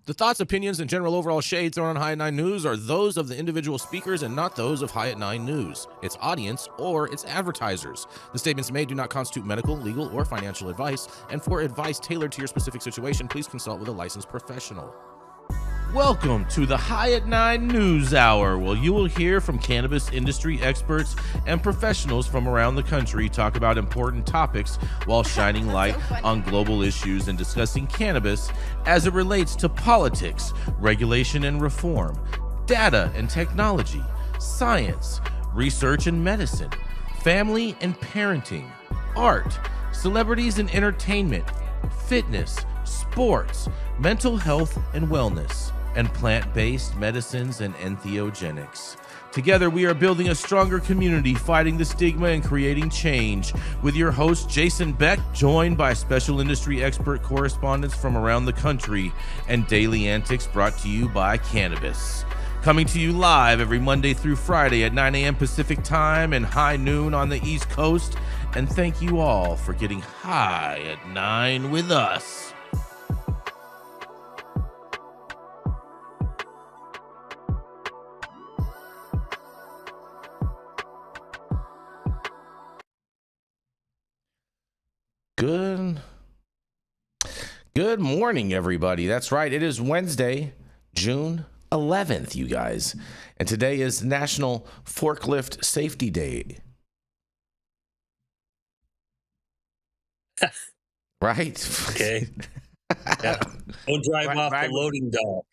The thoughts, opinions, and general overall shade thrown on High at 9 News are those of the individual speakers and not those of High at 9 News, its audience, or its advertisers. The statements made do not constitute medical, legal, or financial advice, and for advice tailored to your specific situation, please consult with a licensed professional. Welcome to the High at 9 News Hour, where you will hear from cannabis industry experts and professionals from around the country talk about important topics while shining light on global issues and discussing cannabis as it relates to politics, regulation and reform, data and technology, science, research and medicine, family and parenting, art, celebrities and entertainment, fitness, sports, mental health and wellness, and plant-based medicines and entheogenics. Together, we are building a stronger community, fighting the stigma and creating change. With your host, Jason Beck, joined by special industry expert correspondents from around the country, and daily antics brought to you by Cannabis. Coming to you live every Monday through Friday at 9 a.m. Pacific time and high noon on the East Coast. And thank you all for getting high at 9 with us. Good morning, everybody. That's right. It is Wednesday, June 11th, you guys. And today is National Forklift Safety Day. Right? Okay. Yeah. Don't drive off the loading dock.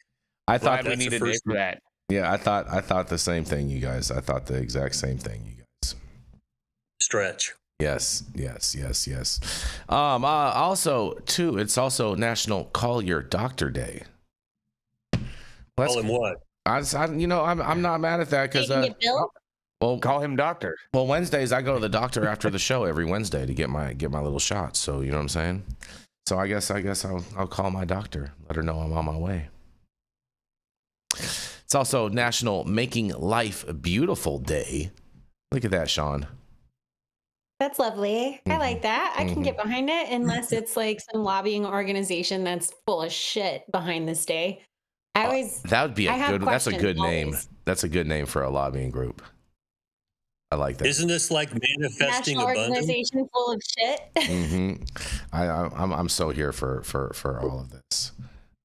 I thought we needed to for that. Yeah, I thought the same thing, you guys. I thought the exact same thing, you guys. Stretch. Yes. Also, too, it's also National Call Your Doctor Day. Call him what? I'm not mad at that because well, call him doctor. Well, Wednesdays I go to the doctor after the show every Wednesday to get my little shots. So you know what I'm saying. So I guess I'll call my doctor, let her know I'm on my way. It's also National Making Life Beautiful Day. Look at that, Shaun. That's lovely. I like that. I can get behind it unless it's like some lobbying organization that's full of shit behind this day. That would be that's a good name. That's a good name for a lobbying group. I like that. Isn't this like manifesting National abundance? Organization full of shit. I'm so here for all of this.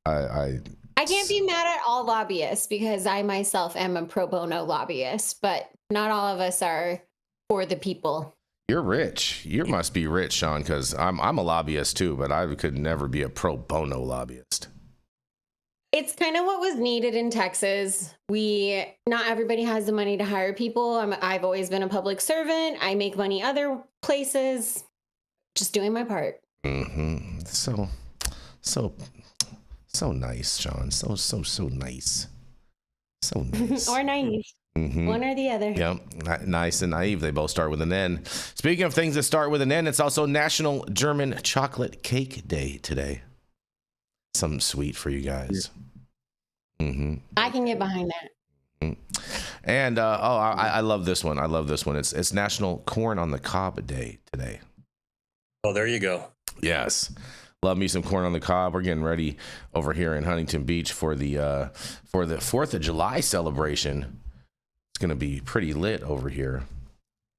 I can't be mad at all lobbyists because I myself am a pro bono lobbyist, but not all of us are for the people. You're rich. You must be rich, Shaun, because I'm a lobbyist too, but I could never be a pro bono lobbyist. It's kind of what was needed in Texas. Not everybody has the money to hire people. I've always been a public servant. I make money other places. Just doing my part. So nice, Shaun. So nice. So nice. Or naive. One or the other. Yep. Nice and naive. They both start with an N. Speaking of things that start with an N, it's also National German Chocolate Cake Day today. Something sweet for you guys. I can get behind that. And I love this one. It's National Corn on the Cob Day today. Oh, there you go. Yes. Love me some corn on the cob. We're getting ready over here in Huntington Beach for the 4th of July celebration. It's going to be pretty lit over here.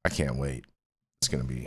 I can't wait. It's going to be,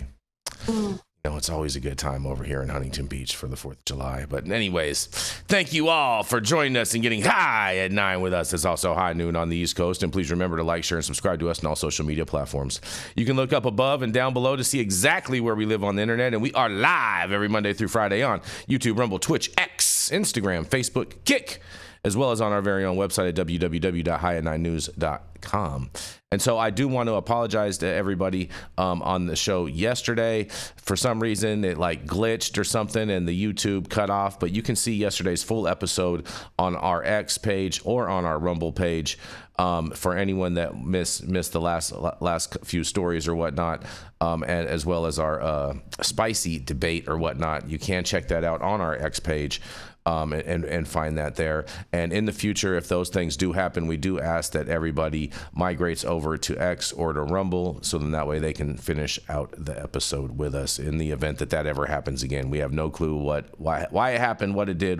it's always a good time over here in Huntington Beach for the 4th of July. But anyways, thank you all for joining us and getting high at 9 with us. It's also high noon on the East Coast. And please remember to like, share, and subscribe to us on all social media platforms. You can look up above and down below to see exactly where we live on the internet. And we are live every Monday through Friday on YouTube, Rumble, Twitch, X, Instagram, Facebook, Kick, as well as on our very own website at www.highat9news.com. And so I do want to apologize to everybody on the show yesterday. For some reason, it like glitched or something and the YouTube cut off. But you can see yesterday's full episode on our X page or on our Rumble page. For anyone that missed the last few stories or whatnot, and as well as our spicy debate or whatnot, you can check that out on our X page. And find that there. And in the future, if those things do happen, we do ask that everybody migrates over to X or to Rumble, so then that way they can finish out the episode with us in the event that ever happens again. We have no clue why it happened, what it did.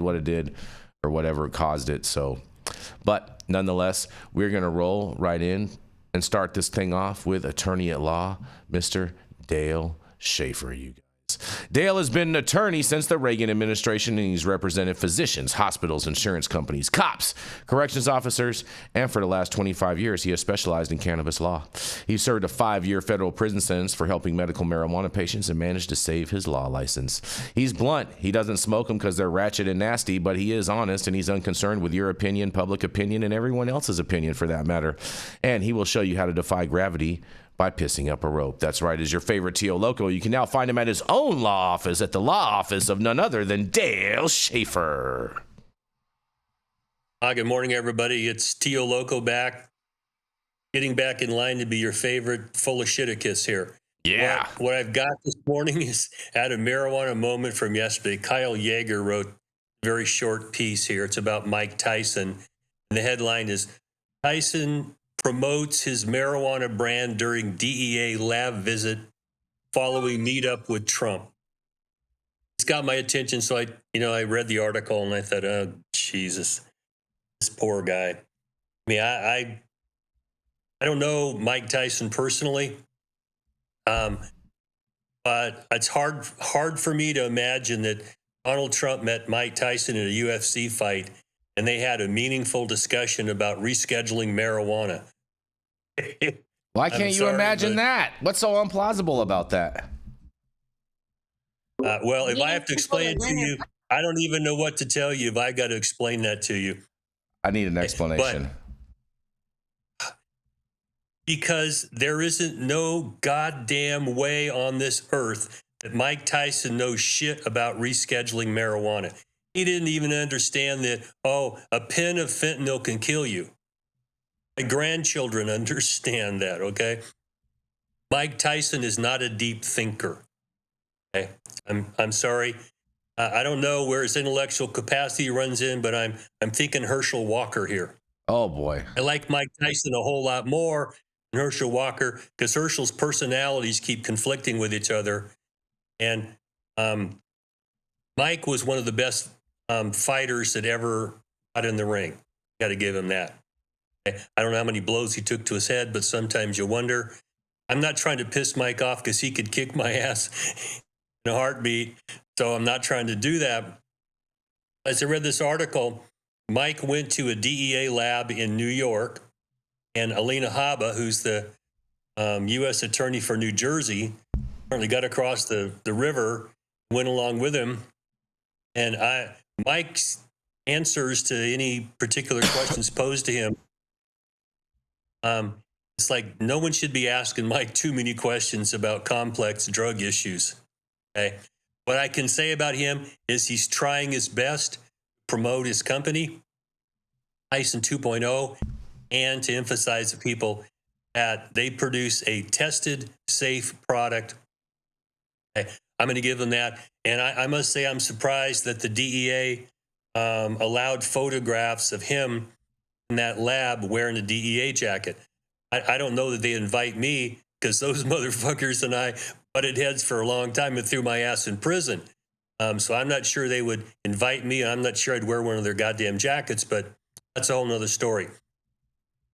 or whatever caused it. So, but nonetheless, we're going to roll right in and start this thing off with attorney at law, Mr. Dale Schafer, you guys. Dale has been an attorney since the Reagan administration, and he's represented physicians, hospitals, insurance companies, cops, corrections officers, and for the last 25 years, he has specialized in cannabis law. He served a 5-year federal prison sentence for helping medical marijuana patients and managed to save his law license. He's blunt. He doesn't smoke them because they're ratchet and nasty, but he is honest, and he's unconcerned with your opinion, public opinion, and everyone else's opinion for that matter. And he will show you how to defy gravity by pissing up a rope. That's right, is your favorite Tio Loco. You can now find him at his own law office at the law office of none other than Dale Schafer. Hi, good morning, everybody. It's Tio Loco back, getting back in line to be your favorite full of shiticus here. Yeah. What I've got this morning is at a marijuana moment from yesterday. Kyle Yeager wrote a very short piece here. It's about Mike Tyson. And the headline is, Tyson promotes his marijuana brand during DEA lab visit following meetup with Trump. It's got my attention, so I read the article and I thought, oh, Jesus, this poor guy. I mean, I don't know Mike Tyson personally, but it's hard for me to imagine that Donald Trump met Mike Tyson in a UFC fight and they had a meaningful discussion about rescheduling marijuana. Why can't you imagine that? What's so implausible about that? Well, if I have to explain it to you, I don't even know what to tell you if I got to explain that to you. I need an explanation. But because there isn't no goddamn way on this earth that Mike Tyson knows shit about rescheduling marijuana. He didn't even understand that, a pen of fentanyl can kill you. My grandchildren understand that, okay? Mike Tyson is not a deep thinker. Okay? I'm sorry. I don't know where his intellectual capacity runs in, but I'm thinking Herschel Walker here. Oh, boy. I like Mike Tyson a whole lot more than Herschel Walker because Herschel's personalities keep conflicting with each other. And Mike was one of the best fighters that ever got in the ring. Got to give him that. I don't know how many blows he took to his head, but sometimes you wonder. I'm not trying to piss Mike off because he could kick my ass in a heartbeat, so I'm not trying to do that. As I read this article, Mike went to a DEA lab in New York, and Alina Habba, who's the U.S. attorney for New Jersey, apparently got across the river, went along with him, and Mike's answers to any particular questions posed to him, it's like no one should be asking Mike too many questions about complex drug issues. Okay. What I can say about him is he's trying his best to promote his company, Tyson 2.0, and to emphasize to people that they produce a tested, safe product. Okay. I'm going to give them that. And I must say I'm surprised that the DEA allowed photographs of him in that lab wearing a DEA jacket. I don't know that they invite me because those motherfuckers and I butted heads for a long time and threw my ass in prison. So I'm not sure they would invite me. I'm not sure I'd wear one of their goddamn jackets, but that's a whole nother story.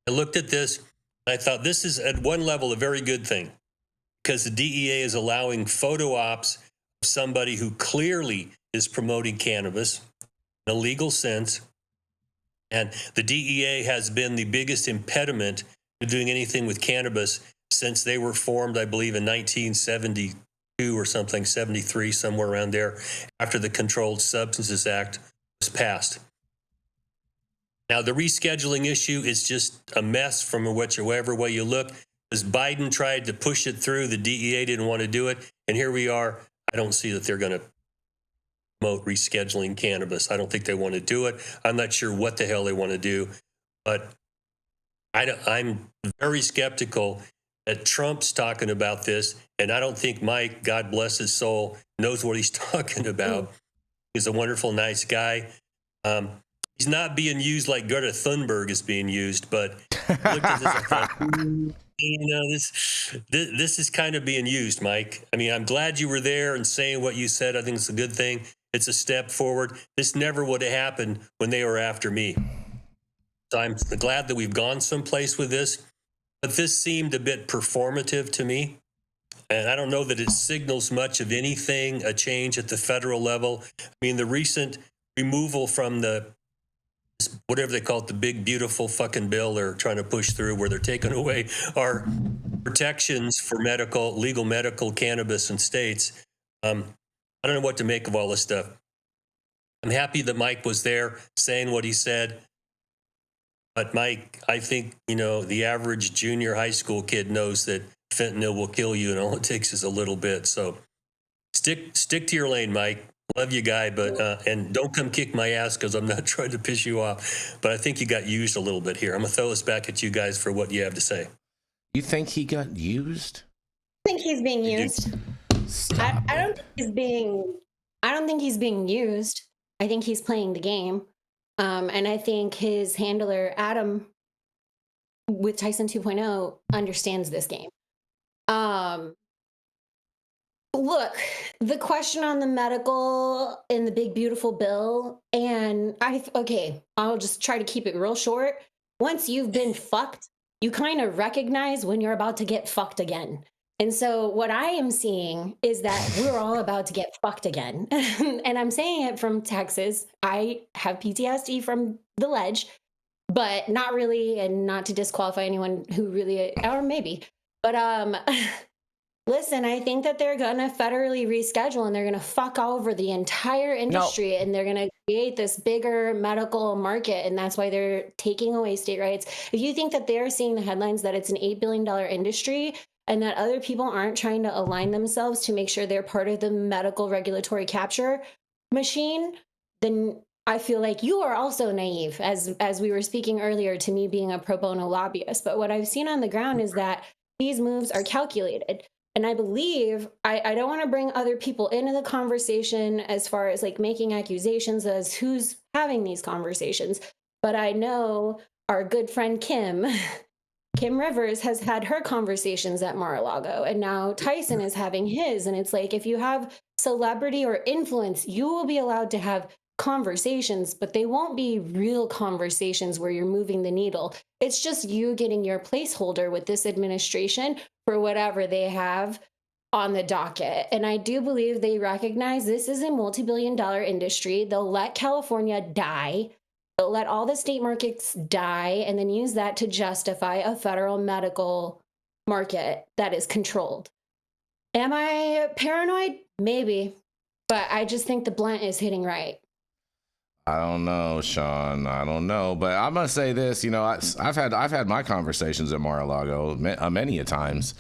I looked at this. And I thought this is at one level a very good thing because the DEA is allowing photo ops of somebody who clearly is promoting cannabis in a legal sense. And the DEA has been the biggest impediment to doing anything with cannabis since they were formed, I believe, in 1972 or something, 73, somewhere around there, after the Controlled Substances Act was passed. Now, the rescheduling issue is just a mess from whichever way you look. As Biden tried to push it through, the DEA didn't want to do it. And here we are. I don't see that they're going to promote rescheduling cannabis. I don't think they want to do it. I'm not sure what the hell they want to do. But I'm very skeptical that Trump's talking about this. And I don't think Mike, God bless his soul, knows what he's talking about. He's a wonderful, nice guy. He's not being used like Greta Thunberg is being used, but I looked at this, I thought, this is kind of being used, Mike. I mean, I'm glad you were there and saying what you said. I think it's a good thing. It's a step forward. This never would have happened when they were after me. So I'm glad that we've gone someplace with this, but this seemed a bit performative to me. And I don't know that it signals much of anything, a change at the federal level. I mean, the recent removal from the, whatever they call it, the big, beautiful fucking bill they're trying to push through, where they're taking away our protections for legal medical cannabis in states. I don't know what to make of all this stuff. I'm happy that Mike was there saying what he said. But Mike, I think, the average junior high school kid knows that fentanyl will kill you, and all it takes is a little bit. So stick to your lane, Mike. Love you, guy, but and don't come kick my ass, because I'm not trying to piss you off. But I think you got used a little bit here. I'm gonna throw this back at you guys for what you have to say. You think he got used? I think he's being used. I don't think he's being used. I think he's playing the game. And I think his handler, Adam, with Tyson 2.0, understands this game. Look, the question on the medical in the big, beautiful bill, and I'll just try to keep it real short. Once you've been fucked, you kind of recognize when you're about to get fucked again. And so what I am seeing is that we're all about to get fucked again. And I'm saying it from Texas. I have PTSD from the ledge, but not really, and not to disqualify anyone who really, or maybe. But listen, I think that they're going to federally reschedule, and they're going to fuck over the entire industry, and they're going to create this bigger medical market. And that's why they're taking away state rights. If you think that they're seeing the headlines that it's an $8 billion industry, and that other people aren't trying to align themselves to make sure they're part of the medical regulatory capture machine, then I feel like you are also naive, as we were speaking earlier to me being a pro bono lobbyist. But what I've seen on the ground is that these moves are calculated. And I believe, I don't want to bring other people into the conversation as far as like making accusations as who's having these conversations. But I know our good friend Kim Rivers has had her conversations at Mar-a-Lago, and now Tyson is having his. And it's like, if you have celebrity or influence, you will be allowed to have conversations, but they won't be real conversations where you're moving the needle. It's just you getting your placeholder with this administration for whatever they have on the docket. And I do believe they recognize this is a multi-billion-dollar industry. They'll let California die. They'll let all the state markets die, and then use that to justify a federal medical market that is controlled. Am I paranoid? Maybe. But I just think the blunt is hitting right. I don't know, Shaun. I don't know, but I'm gonna say this. I've had my conversations at Mar-a-Lago many a times,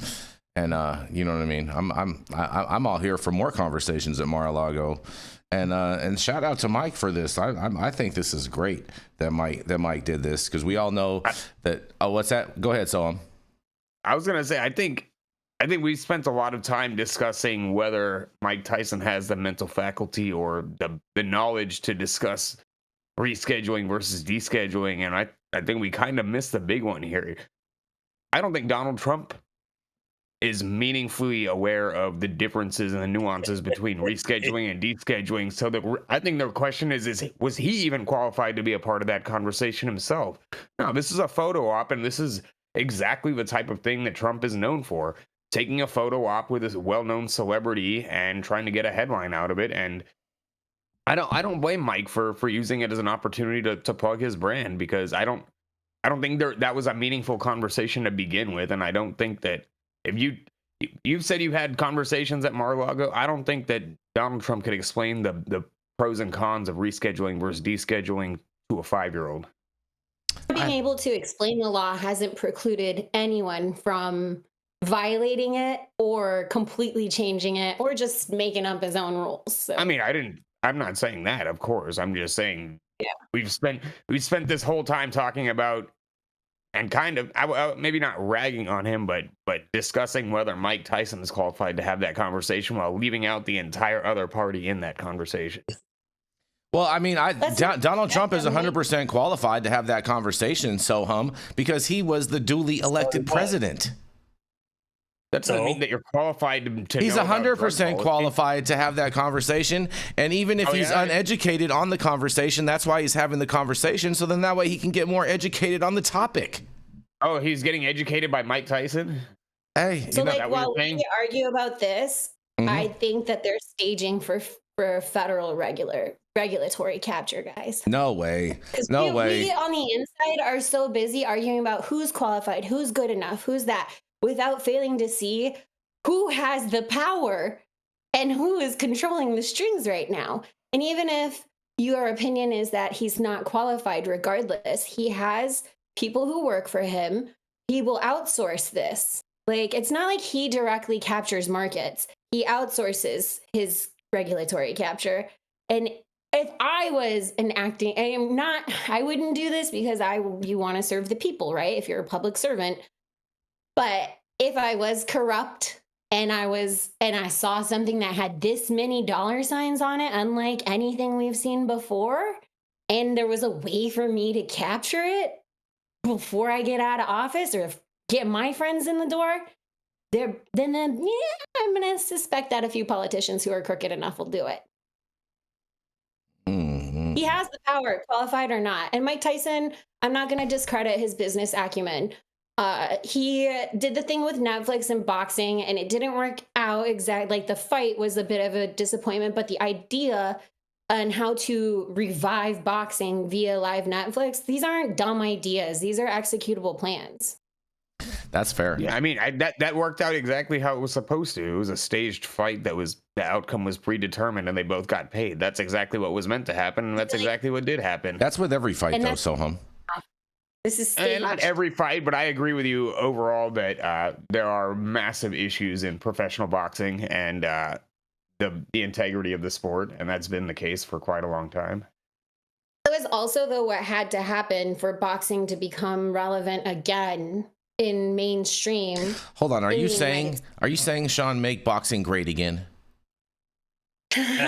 and you know what I mean. I'm all here for more conversations at Mar-a-Lago. And shout out to Mike for this. I think this is great that Mike did this, because we all know that. Oh, what's that? Go ahead, Sohum. I was gonna say, I think we spent a lot of time discussing whether Mike Tyson has the mental faculty or the knowledge to discuss rescheduling versus descheduling, and I think we kind of missed the big one here. I don't think Donald Trump is meaningfully aware of the differences and the nuances between rescheduling and descheduling. So I think the question is was he even qualified to be a part of that conversation himself? No, this is a photo op, and this is exactly the type of thing that Trump is known for. Taking a photo op with a well-known celebrity and trying to get a headline out of it. And I don't blame Mike for using it as an opportunity to plug his brand, because I don't think that was a meaningful conversation to begin with. And I don't think that, if you've said you've had conversations at Mar-a-Lago, I don't think that Donald Trump could explain the pros and cons of rescheduling versus descheduling to a 5-year-old. Being able to explain the law hasn't precluded anyone from violating it or completely changing it or just making up his own rules. So. I mean, I'm not saying that, of course. I'm just saying, yeah, we've spent this whole time talking about, and kind of, maybe not ragging on him, but discussing whether Mike Tyson is qualified to have that conversation, while leaving out the entire other party in that conversation. Well, I mean, Donald Trump is 100% qualified to have that conversation, Sohum, because he was the duly elected president. That doesn't So? mean that you're qualified to He's know about drug 100% policy. qualified to have that conversation. And even if he's uneducated on the conversation, that's why he's having the conversation. So then that way he can get more educated on the topic. Oh, he's getting educated by Mike Tyson? Hey, So, know, like, that what while you're saying? we argue about this, I think that they're staging for federal regulatory capture, guys. no way. 'Cause No we way. on the inside are so busy arguing about who's qualified, who's good enough, who's that, without failing to see who has the power and who is controlling the strings right now. And even if your opinion is that he's not qualified, regardless, he has people who work for him. He will outsource this. Like, it's not like he directly captures markets. He outsources his regulatory capture. And if I was I wouldn't do this because you want to serve the people, right? If you're a public servant. But if I was corrupt and I saw something that had this many dollar signs on it, unlike anything we've seen before, and there was a way for me to capture it before I get out of office or get my friends in the door, then I'm going to suspect that a few politicians who are crooked enough will do it. He has the power, qualified or not. And Mike Tyson, I'm not going to discredit his business acumen. He did the thing with Netflix and boxing, and it didn't work out exactly. Like, the fight was a bit of a disappointment, but the idea on how to revive boxing via live Netflix, these aren't dumb ideas. These are executable plans. That's fair. Yeah, I mean, that worked out exactly how it was supposed to. It was a staged fight the outcome was predetermined, and they both got paid. That's exactly what was meant to happen, and that's exactly what did happen. That's with every fight, though, Sohum. This is staged. And not every fight, but I agree with you overall that there are massive issues in professional boxing and the integrity of the sport, and that's been the case for quite a long time. It was also, though, what had to happen for boxing to become relevant again in mainstream. Hold on. Are you saying Shaun, make boxing great again? I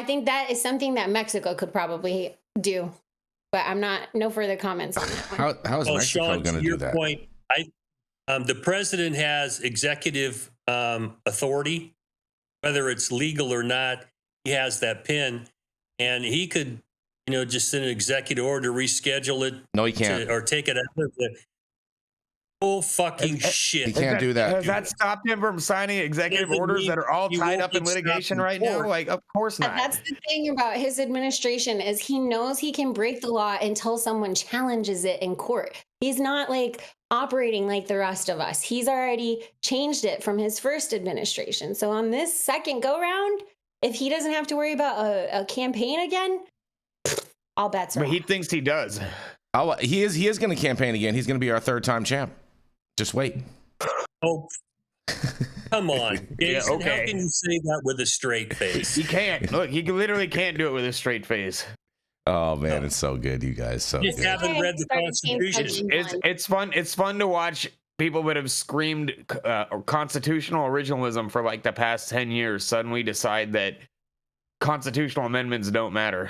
think that is something that Mexico could probably do, but no further comments on that one. How is Mexico going to do that? Point, the president has executive authority, whether it's legal or not. He has that pin, and he could, just send an executive order to reschedule it. No, he can't. Or take it out of the full fucking shit. He can't do that. Has that stopped him from signing executive orders that are all tied up in litigation right now? Like, of course not. That's the thing about his administration is he knows he can break the law until someone challenges it in court. He's not like operating like the rest of us. He's already changed it from his first administration. So on this second go round, if he doesn't have to worry about a campaign again, all bets are But he off. thinks he does. He is going to campaign again. He's going to be our third-time champ. Just wait. Oh, come on, Jason, okay. How can you say that with a straight face? He can't. Look, he literally can't do it with a straight face. Oh man, it's so good, you guys. So You just good. haven't read the Constitution. It's fun. It's fun to watch people that have screamed constitutional originalism for like the past 10 years suddenly decide that constitutional amendments don't matter.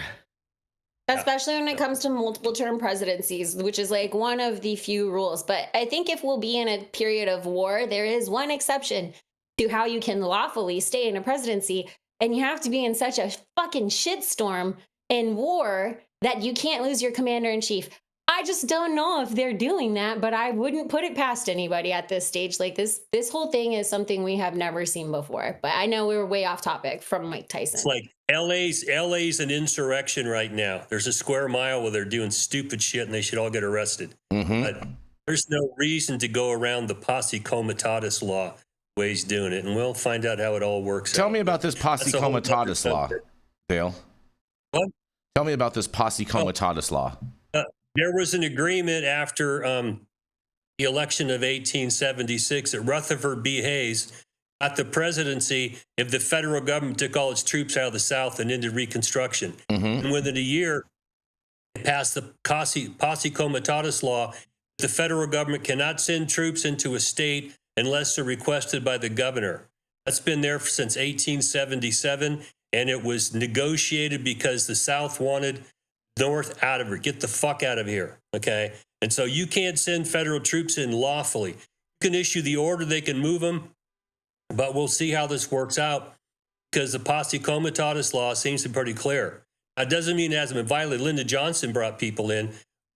Especially when it comes to multiple term presidencies, which is like one of the few rules. But I think if we'll be in a period of war, there is one exception to how you can lawfully stay in a presidency. And you have to be in such a fucking shitstorm in war that you can't lose your commander in chief. I just don't know if they're doing that, but I wouldn't put it past anybody at this stage. Like this whole thing is something we have never seen before. But I know we were way off topic from Mike Tyson. It's like LA's an insurrection right now. There's a square mile where they're doing stupid shit and they should all get arrested. But there's no reason to go around the posse comitatus law way he's doing it. And we'll find out how it all works Tell out. me about this posse That's a whole comitatus other law, subject. Dale. What? Tell me about this posse comitatus law. There was an agreement after the election of 1876 that Rutherford B. Hayes got the presidency if the federal government took all its troops out of the South and ended Reconstruction. And within a year, it passed the posse comitatus law. The federal government cannot send troops into a state unless they're requested by the governor. That's been there since 1877, and it was negotiated because the South wanted North out of here. Get the fuck out of here, okay? And so you can't send federal troops in lawfully. can issue the order, they can move them, but we'll see how this works out because the posse comitatus law seems to be pretty clear. That doesn't mean it hasn't been violated. Lyndon Johnson brought people in,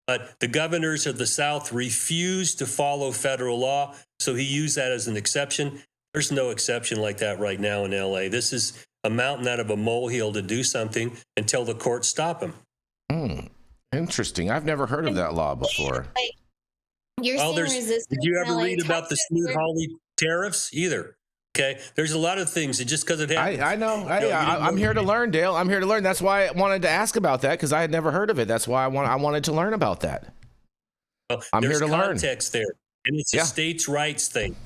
but the governors of the South refused to follow federal law, so he used that as an exception. There's no exception like that right now in LA. This is a mountain out of a molehill to do something until the courts stop him. Interesting. I've never heard of that law before. You're seeing resistance. Did you ever in LA, read about the Texas, Smoot-Hawley tariffs either? Okay, there's a lot of things. And just because it happens, I know. I'm here to learn, Dale. I'm here to learn. That's why I wanted to ask about that because I had never heard of it. That's why I wanted to learn about that. Well, I'm here to learn. There's context there, and it's a states' rights thing.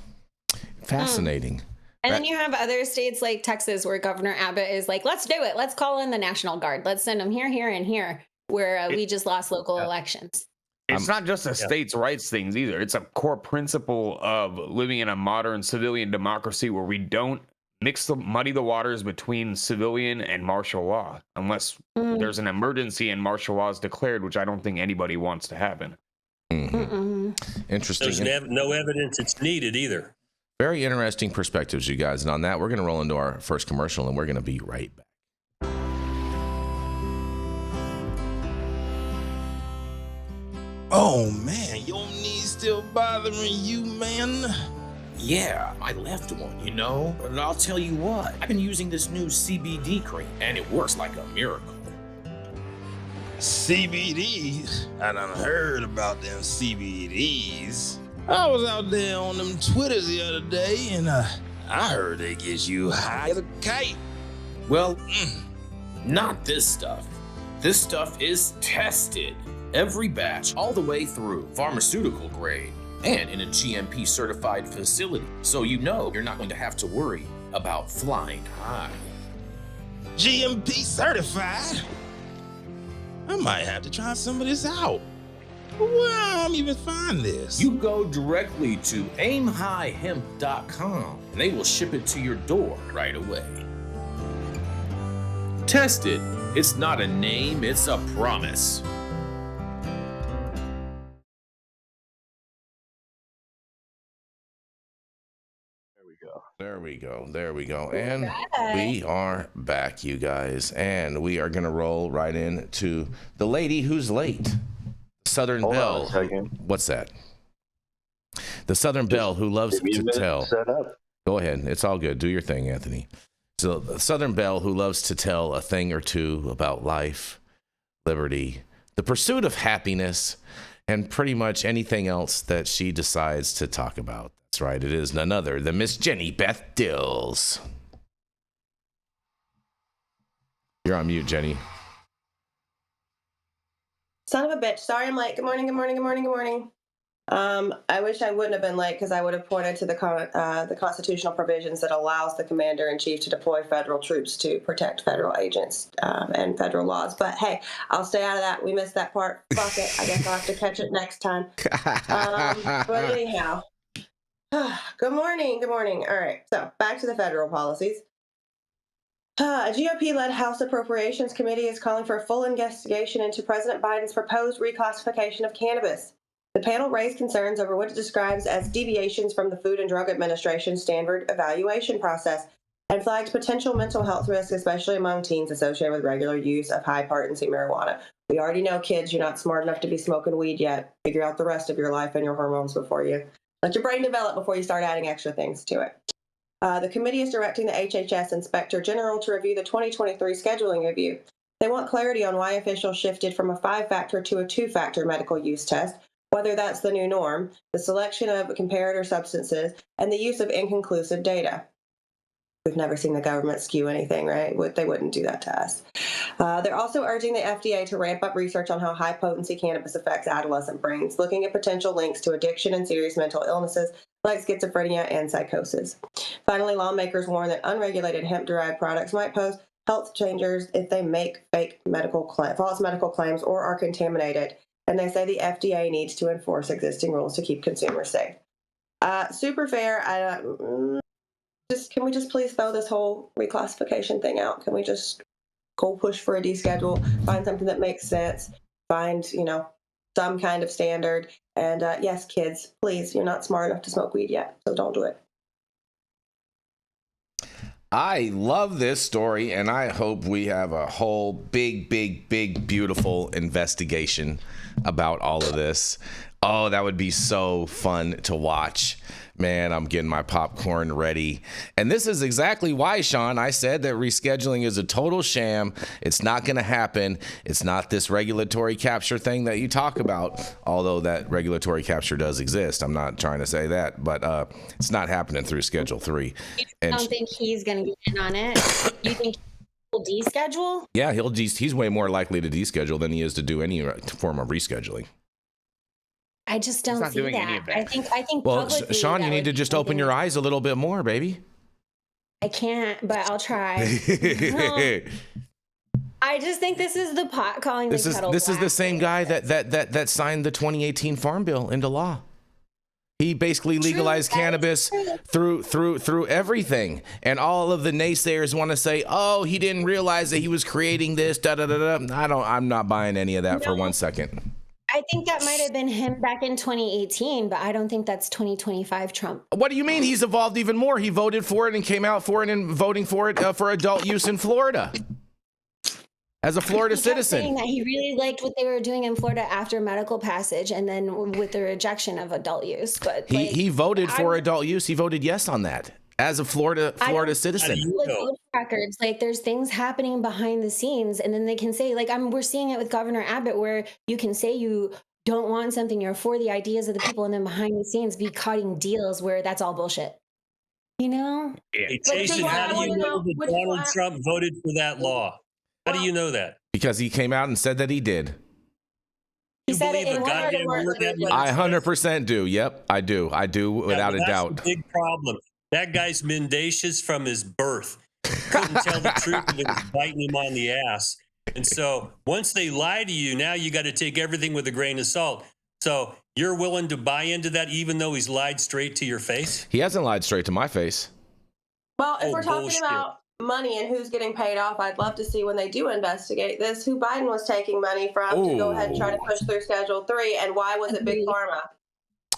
Fascinating. And then you have other states like Texas where Governor Abbott is like, let's do it. Let's call in the National Guard. Let's send them here, here, and here, where we just lost local elections. It's not just a states' rights things either. It's a core principle of living in a modern civilian democracy where we don't muddy the waters between civilian and martial law unless there's an emergency and martial law is declared, which I don't think anybody wants to happen. Interesting. There's no evidence it's needed either. Very interesting perspectives, you guys. And on that, we're going to roll into our first commercial, and we're going to be right back. Oh man, your knees still bothering you, man? Yeah, I left one, you know? But I'll tell you what, I've been using this new CBD cream, and it works like a miracle. CBDs? I done heard about them CBDs. I was out there on them Twitters the other day, and I heard they get you high as a kite. Well, not this stuff. This stuff is tested. Every batch, all the way through, pharmaceutical grade, and in a GMP certified facility. So you know you're not going to have to worry about flying high. GMP certified? I might have to try some of this out. Where I'm even find this? You go directly to aimhighhemp.com and they will ship it to your door right away. Tested. It's not a name, it's a promise. There we go. And we are back, you guys. And we are going to roll right into the lady who's late. Southern Belle. What's that? The Southern Belle who loves to tell. Go ahead. It's all good. Do your thing, Anthony. So the Southern Belle who loves to tell a thing or two about life, liberty, the pursuit of happiness, and pretty much anything else that she decides to talk about. That's right. It is none other than Miss Jenny Beth Dills. You're on mute, Jenny. Son of a bitch. Sorry I'm late. Good morning. I wish I wouldn't have been late because I would have pointed to the constitutional provisions that allows the commander-in-chief to deploy federal troops to protect federal agents and federal laws. But hey, I'll stay out of that. We missed that part. Fuck it. I guess I'll have to catch it next time. But anyhow, good morning. All right. So back to the federal policies. A GOP-led House Appropriations Committee is calling for a full investigation into President Biden's proposed reclassification of cannabis. The panel raised concerns over what it describes as deviations from the Food and Drug Administration's standard evaluation process and flagged potential mental health risks, especially among teens associated with regular use of high-potency marijuana. We already know, kids, you're not smart enough to be smoking weed yet. Figure out the rest of your life and your hormones before you let your brain develop before you start adding extra things to it. The committee is directing the HHS Inspector General to review the 2023 scheduling review. They want clarity on why officials shifted from a 5-factor to a 2-factor medical use test, whether that's the new norm, the selection of comparator substances, and the use of inconclusive data. We've never seen the government skew anything, right? They wouldn't do that to us. They're also urging the FDA to ramp up research on how high-potency cannabis affects adolescent brains, looking at potential links to addiction and serious mental illnesses like schizophrenia and psychosis. Finally, lawmakers warn that unregulated hemp-derived products might pose health dangers if they make false medical claims or are contaminated. And they say the FDA needs to enforce existing rules to keep consumers safe. Super fair. Can we just please throw this whole reclassification thing out? Can we just go push for a deschedule, find something that makes sense, find, some kind of standard. And yes, kids, please, you're not smart enough to smoke weed yet, so don't do it. I love this story, and I hope we have a whole big, beautiful investigation about all of this. Oh, that would be so fun to watch. Man, I'm getting my popcorn ready. And this is exactly why, Shaun, I said that rescheduling is a total sham. It's not going to happen. It's not this regulatory capture thing that you talk about, although that regulatory capture does exist. I'm not trying to say that, but it's not happening through Schedule 3. I don't think he's going to get in on it. You think he'll deschedule? Yeah, he's way more likely to deschedule than he is to do any form of rescheduling. I just don't see that. I think. Well, Shaun, you need to just open your eyes a little bit more, baby. I can't, but I'll try. I just think this is the pot calling the kettle black. This is the same guy that signed the 2018 Farm Bill into law. He basically legalized cannabis through everything, and all of the naysayers want to say, "Oh, he didn't realize that he was creating this." Da da da da. I'm not buying any of that for 1 second. I think that might have been him back in 2018, but I don't think that's 2025 Trump. What do you mean? He's evolved even more. He voted for it and came out for it and voting for it for adult use in Florida as a Florida citizen. Saying that he really liked what they were doing in Florida after medical passage, and then with the rejection of adult use. But he voted for adult use. He voted yes on that as a Florida citizen. Records, like there's things happening behind the scenes, and then they can say, like, we're seeing it with Governor Abbott, where you can say you don't want something, you're for the ideas of the people, and then behind the scenes be cutting deals where that's all bullshit. You know? Hey, Jason, how do you know that Donald Trump voted for that law? How do you know that? Because he came out and said that he did. He said it in goddamn word that means. I 100% do. Yep, I do. I do, without a doubt. That's the big problem. That guy's mendacious from his birth. Couldn't tell the truth, and it was biting him on the ass. And so once they lie to you, now you got to take everything with a grain of salt. So you're willing to buy into that even though he's lied straight to your face? He hasn't lied straight to my face. Well, if we're talking about money and who's getting paid off, I'd love to see when they do investigate this, who Biden was taking money from to go ahead and try to push through Schedule 3, and why was it Big Pharma?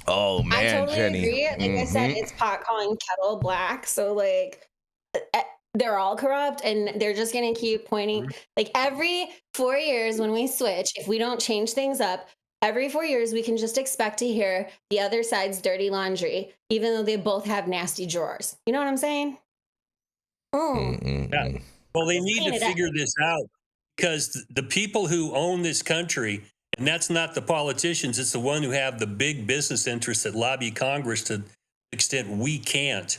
Oh, man, I totally Jenny. agree. Like I said, it's pot calling kettle black. So, like, they're all corrupt, and they're just going to keep pointing. Like, every 4 years when we switch, if we don't change things up, every 4 years we can just expect to hear the other side's dirty laundry, even though they both have nasty drawers. You know what I'm saying? Yeah. Well, they need to figure this out, because the people who own this country, and that's not the politicians, it's the one who have the big business interests that lobby Congress to the extent we can't.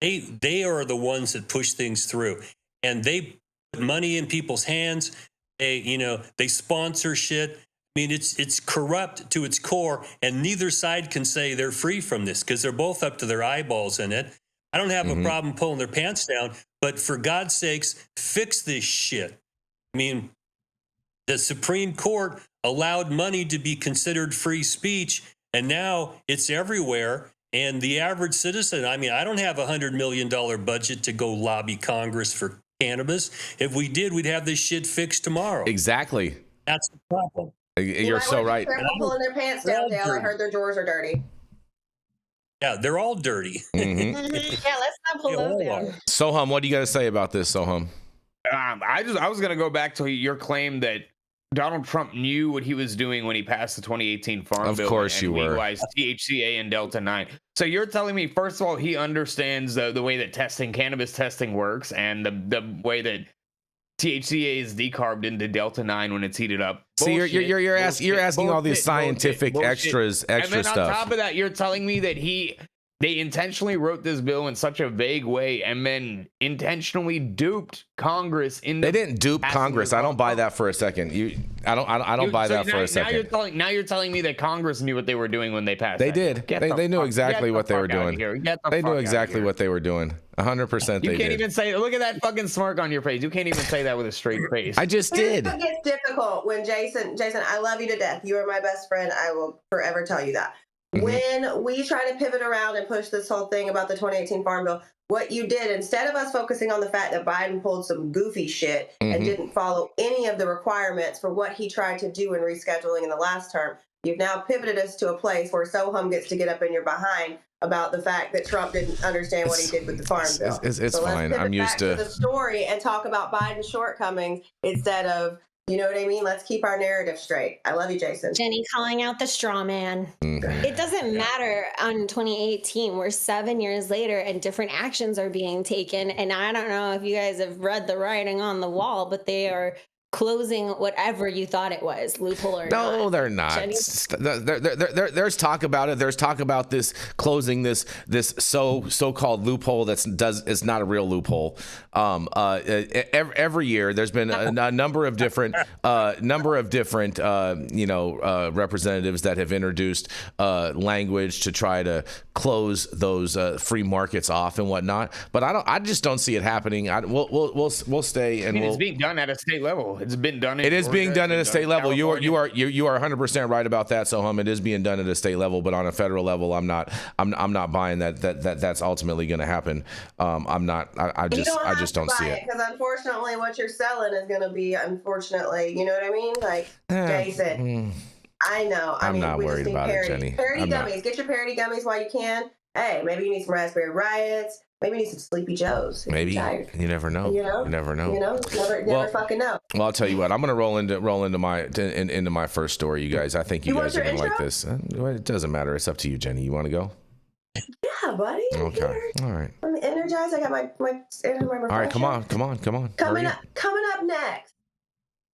They are the ones that push things through, and they put money in people's hands. They sponsor shit. I mean, it's corrupt to its core, and neither side can say they're free from this because they're both up to their eyeballs in it. I don't have a problem pulling their pants down, but for God's sakes, fix this shit. I mean, the Supreme Court allowed money to be considered free speech, and now it's everywhere. And the average citizen, I mean, I don't have $100 million budget to go lobby Congress for cannabis. If we did, we'd have this shit fixed tomorrow. Exactly. That's the problem. You're so right. They're pulling their pants down, Dale. I heard their drawers are dirty. Yeah, they're all dirty. Yeah, let's not pull those down. Sohum, what do you got to say about this, Sohum? I was going to go back to your claim that Donald Trump knew what he was doing when he passed the 2018 Farm Bill. Of course you were. Legalized THCA and Delta 9. So you're telling me, first of all, he understands the way that cannabis testing works, and the way that THCA is decarbed into Delta 9 when it's heated up. See, you're asking all these scientific extra and then stuff. On top of that, you're telling me that they intentionally wrote this bill in such a vague way and then intentionally duped Congress into. They didn't dupe Congress. I don't buy that for a second. I don't buy that for a second. Now you're telling me that Congress knew what they were doing when they passed. They did. They knew exactly what they were doing. They knew exactly what they were doing. 100%. You can't even say. Look at that fucking smirk on your face. You can't even say that with a straight face. I just did. It gets difficult when Jason, I love you to death. You are my best friend. I will forever tell you that. When we try to pivot around and push this whole thing about the 2018 Farm Bill, what you did, instead of us focusing on the fact that Biden pulled some goofy shit and didn't follow any of the requirements for what he tried to do in rescheduling in the last term, You've now pivoted us to a place where Sohum gets to get up in your behind about the fact that Trump didn't understand what he did with the farm bill. It's so fine. I'm used to the story and talk about Biden's shortcomings instead of, you know what I mean? Let's keep our narrative straight. I love you, Jason. Jenny calling out the straw man. Mm-hmm. It doesn't matter on 2018. We're 7 years later and different actions are being taken. And I don't know if you guys have read the writing on the wall, but they are closing whatever you thought it was, loophole or not. No, they're not. There's talk about it. There's talk about this closing this so-called loophole it's not a real loophole. Every year there's been a number of different representatives that have introduced language to try to close those free markets off and whatnot. But I just don't see it happening. We'll stay and it's being done at a state level. It's been done. It is being done at a state level. You are 100% right about that, Sohum. It is being done at a state level, but on a federal level, I'm not buying that's ultimately going to happen. I just don't see it. Because unfortunately, what you're selling is going to be, unfortunately, you know what I mean? Like, Jason, I know. I'm not worried about it, Jenny. Parody gummies. Get your parody gummies while you can. Hey, maybe you need some Raspberry Riots. Maybe you need some Sleepy Joes. Maybe. You never know. You never know. Never fucking know. Well, I'll tell you what. I'm gonna roll into my first story, you guys. I think you guys are gonna like this. It doesn't matter. It's up to you, Jenny. You want to go? Yeah, buddy. Okay. All right. I'm energized. I got my All right. Come on. Coming up next,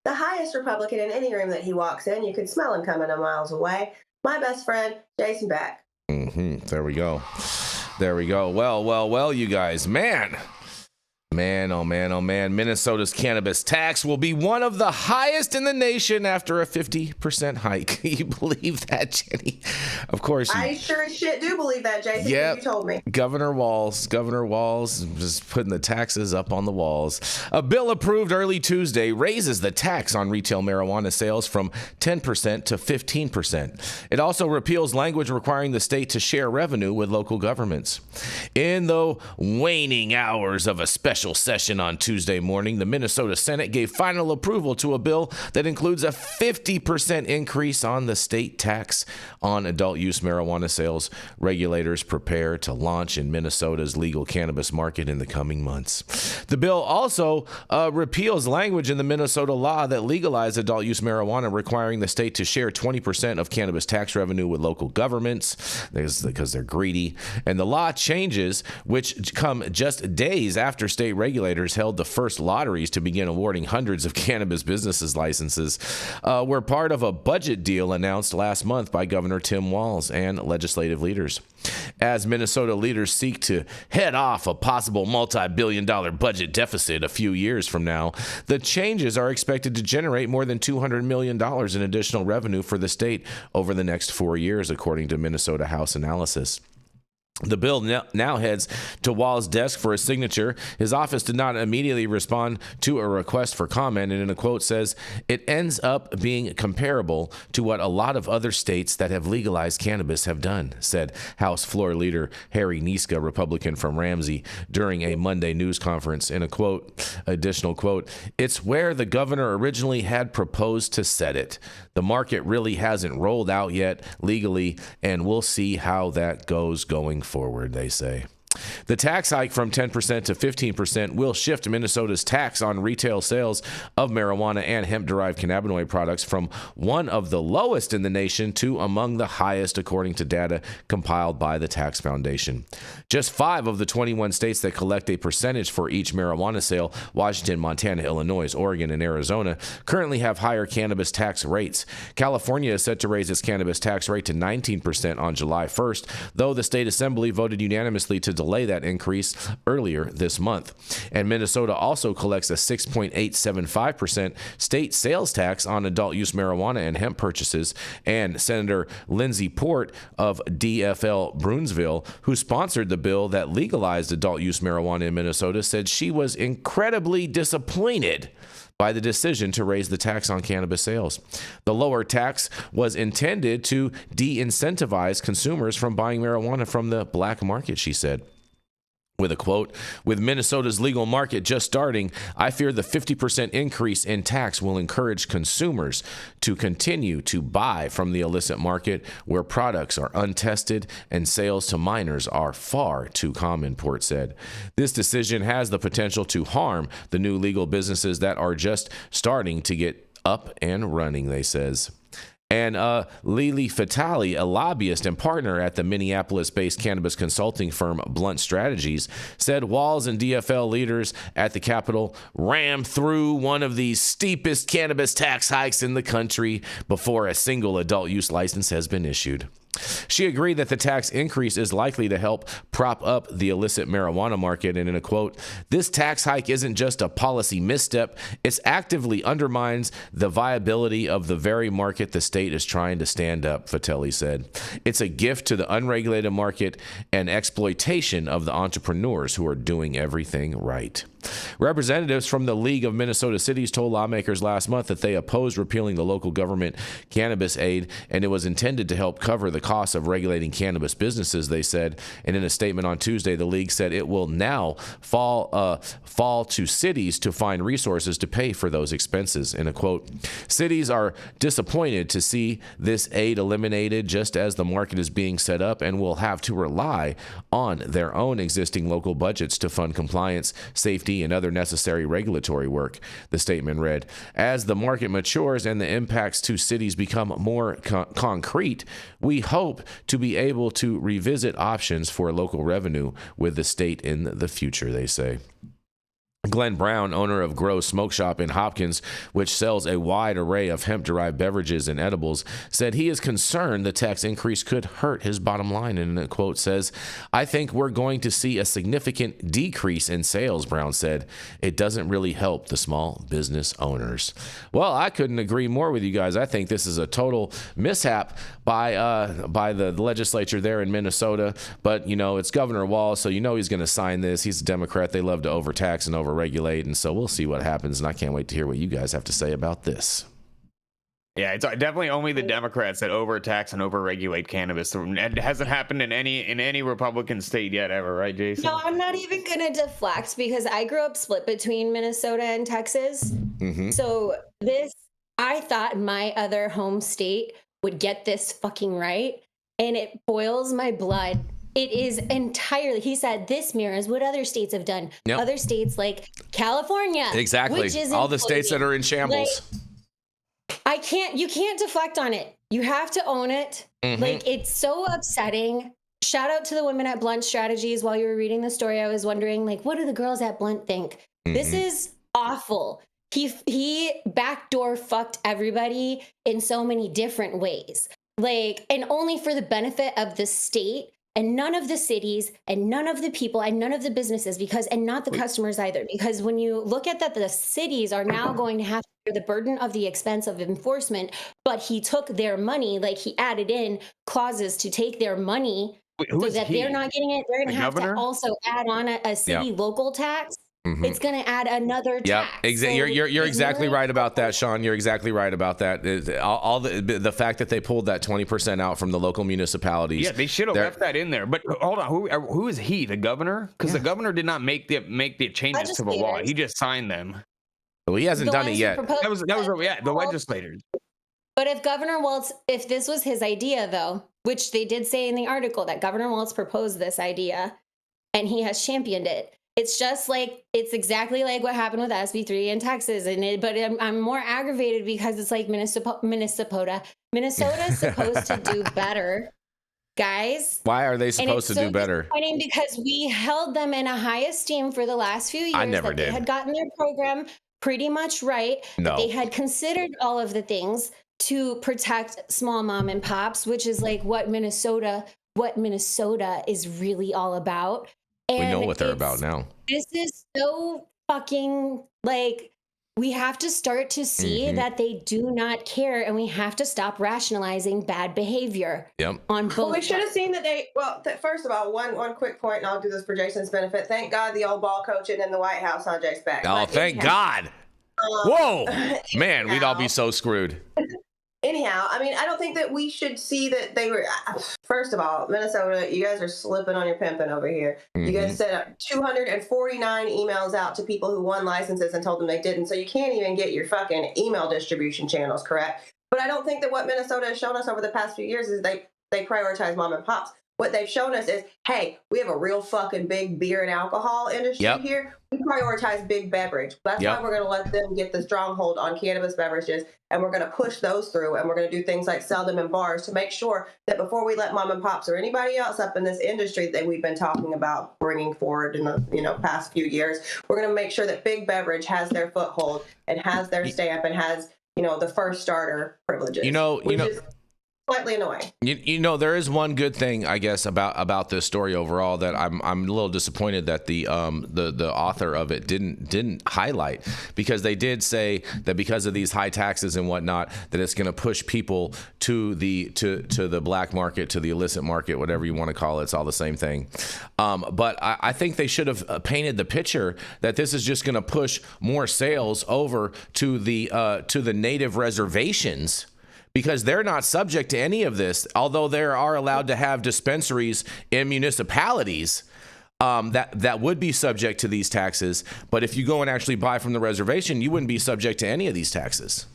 the highest Republican in any room that he walks in, you can smell him coming a miles away. My best friend, Jason Beck. There we go. Well, you guys, man, oh man. Minnesota's cannabis tax will be one of the highest in the nation after a 50% hike. Can you believe that, Jenny? Of course. I sure as shit do believe that, Jason. Yeah. You told me. Governor Walz just putting the taxes up on the walls. A bill approved early Tuesday raises the tax on retail marijuana sales from 10% to 15%. It also repeals language requiring the state to share revenue with local governments. In the waning hours of a special session on Tuesday morning, the Minnesota Senate gave final approval to a bill that includes a 50% increase on the state tax on adult use marijuana sales. Regulators prepare to launch in Minnesota's legal cannabis market in the coming months. The bill also repeals language in the Minnesota law that legalized adult use marijuana, requiring the state to share 20% of cannabis tax revenue with local governments because they're greedy. And the law changes, which come just days after state regulators held the first lotteries to begin awarding hundreds of cannabis businesses licenses, were part of a budget deal announced last month by Governor Tim Walz and legislative leaders. As Minnesota leaders seek to head off a possible multi-billion-dollar budget deficit a few years from now, the changes are expected to generate more than $200 million in additional revenue for the state over the next 4 years, according to Minnesota House Analysis. The bill now heads to Walz's desk for a signature. His office did not immediately respond to a request for comment, and in a quote says, "It ends up being comparable to what a lot of other states that have legalized cannabis have done," said House Floor Leader Harry Niska, Republican from Ramsey, during a Monday news conference. In a additional quote, "It's where the governor originally had proposed to set it. The market really hasn't rolled out yet legally, and we'll see how that goes going forward," they say. The tax hike from 10% to 15% will shift Minnesota's tax on retail sales of marijuana and hemp-derived cannabinoid products from one of the lowest in the nation to among the highest, according to data compiled by the Tax Foundation. Just 5 of the 21 states that collect a percentage for each marijuana sale, Washington, Montana, Illinois, Oregon, and Arizona, currently have higher cannabis tax rates. California is set to raise its cannabis tax rate to 19% on July 1st, though the state assembly voted unanimously to delay that increase earlier this month. And Minnesota also collects a 6.875% state sales tax on adult use marijuana and hemp purchases. And Senator Lindsey Port of DFL Brunsville, who sponsored the bill that legalized adult use marijuana in Minnesota, said she was incredibly disappointed by the decision to raise the tax on cannabis sales. The lower tax was intended to de-incentivize consumers from buying marijuana from the black market, she said. With a quote, "With Minnesota's legal market just starting, I fear the 50% increase in tax will encourage consumers to continue to buy from the illicit market where products are untested and sales to minors are far too common," Port said. This decision has the potential to harm the new legal businesses that are just starting to get up and running, they says. And Lily Fatali, a lobbyist and partner at the Minneapolis-based cannabis consulting firm Blunt Strategies, said Walz and DFL leaders at the Capitol rammed through one of the steepest cannabis tax hikes in the country before a single adult use license has been issued. She agreed that the tax increase is likely to help prop up the illicit marijuana market, and in a quote, "This tax hike isn't just a policy misstep, it actively undermines the viability of the very market the state is trying to stand up," Fatelli said. "It's a gift to the unregulated market and exploitation of the entrepreneurs who are doing everything right." Representatives from the League of Minnesota Cities told lawmakers last month that they opposed repealing the local government cannabis aid, and it was intended to help cover the costs of regulating cannabis businesses, they said. And in a statement on Tuesday, the league said it will now fall to cities to find resources to pay for those expenses. In a quote, "Cities are disappointed to see this aid eliminated just as the market is being set up and will have to rely on their own existing local budgets to fund compliance, safety, and other necessary regulatory work," the statement read. "As the market matures and the impacts to cities become more concrete, we hope to be able to revisit options for local revenue with the state in the future," they say. Glenn Brown, owner of Grow Smoke Shop in Hopkins, which sells a wide array of hemp-derived beverages and edibles, said he is concerned the tax increase could hurt his bottom line, and a quote says, "I think we're going to see a significant decrease in sales," Brown said. "It doesn't really help the small business owners." Well, I couldn't agree more with you guys. I think this is a total mishap by the legislature there in Minnesota, but, you know, it's Governor Walz, so you know he's going to sign this. He's a Democrat. They love to overtax and overregulate, and so we'll see what happens, and I can't wait to hear what you guys have to say about this. Yeah, it's definitely only the Democrats that overtax and overregulate cannabis. It hasn't happened in any Republican state yet ever, right, Jason? No, I'm not even gonna deflect because I grew up split between Minnesota and Texas. So I thought my other home state would get this fucking right, and it boils my blood. It is entirely, he said, this mirrors what other states have done. Yep. Other states like California. Exactly. Which is all the states that are in shambles. Like, you can't deflect on it. You have to own it. Like, it's so upsetting. Shout out to the women at Blunt Strategies. While you were reading the story, I was wondering, like, what do the girls at Blunt think? This is awful. He backdoor fucked everybody in so many different ways. Like, and only for the benefit of the state, and none of the cities, and none of the people, and none of the businesses, and not the customers either. Because when you look at that, the cities are now going to have to bear the burden of the expense of enforcement, but he took their money, like he added in clauses to take their money so that they're not getting it. They're going to have to also add on a city local tax. It's going to add another tax. Exactly. So you're exactly right about that, Sean. You're exactly right about that. All the fact that they pulled that 20% out from the local municipalities. Yeah, they should have left that in there. But hold on, who is he? The governor? Because the governor did not make the changes to the law. He just signed them. Well, he hasn't done it yet. That was the legislators. But if Governor Walz, if this was his idea, though, which they did say in the article that Governor Walz proposed this idea, and he has championed it. It's just like, it's exactly like what happened with SB3 in Texas. But I'm more aggravated because it's like Minnesota's supposed to do better, guys. Why are they supposed to do better? Because we held them in a high esteem for the last few years. I never did. They had gotten their program pretty much right. No. They had considered all of the things to protect small mom and pops, which is like what Minnesota is really all about. And we know what they're about now. This is so fucking, like, we have to start to see that they do not care, and we have to stop rationalizing bad behavior. On both. Well, we should have seen that first of all, one quick point, and I'll do this for Jason's benefit. Thank God the old ball coaching in the White House on Jake's back. Oh, thank God. Whoa. Man, we'd all be so screwed. Anyhow, I mean, I don't think that we should see that they were. First of all, Minnesota, you guys are slipping on your pimping over here. You guys sent 249 emails out to people who won licenses and told them they didn't. So you can't even get your fucking email distribution channels correct. But I don't think that what Minnesota has shown us over the past few years is they prioritize mom and pops. What they've shown us is, hey, we have a real fucking big beer and alcohol industry here. We prioritize big beverage. That's why we're going to let them get the stronghold on cannabis beverages, and we're going to push those through, and we're going to do things like sell them in bars to make sure that before we let mom and pops or anybody else up in this industry that we've been talking about bringing forward in the past few years, we're going to make sure that big beverage has their foothold and has their stamp and has the first starter privileges. Is slightly annoying. There is one good thing, I guess, about this story overall that I'm a little disappointed that the author of it didn't highlight, because they did say that because of these high taxes and whatnot, that it's going to push people to the black market, to the illicit market, whatever you want to call it. It's all the same thing. But I think they should have painted the picture that this is just going to push more sales over to the native reservations, because they're not subject to any of this, although they are allowed to have dispensaries in municipalities that would be subject to these taxes. But if you go and actually buy from the reservation, you wouldn't be subject to any of these taxes.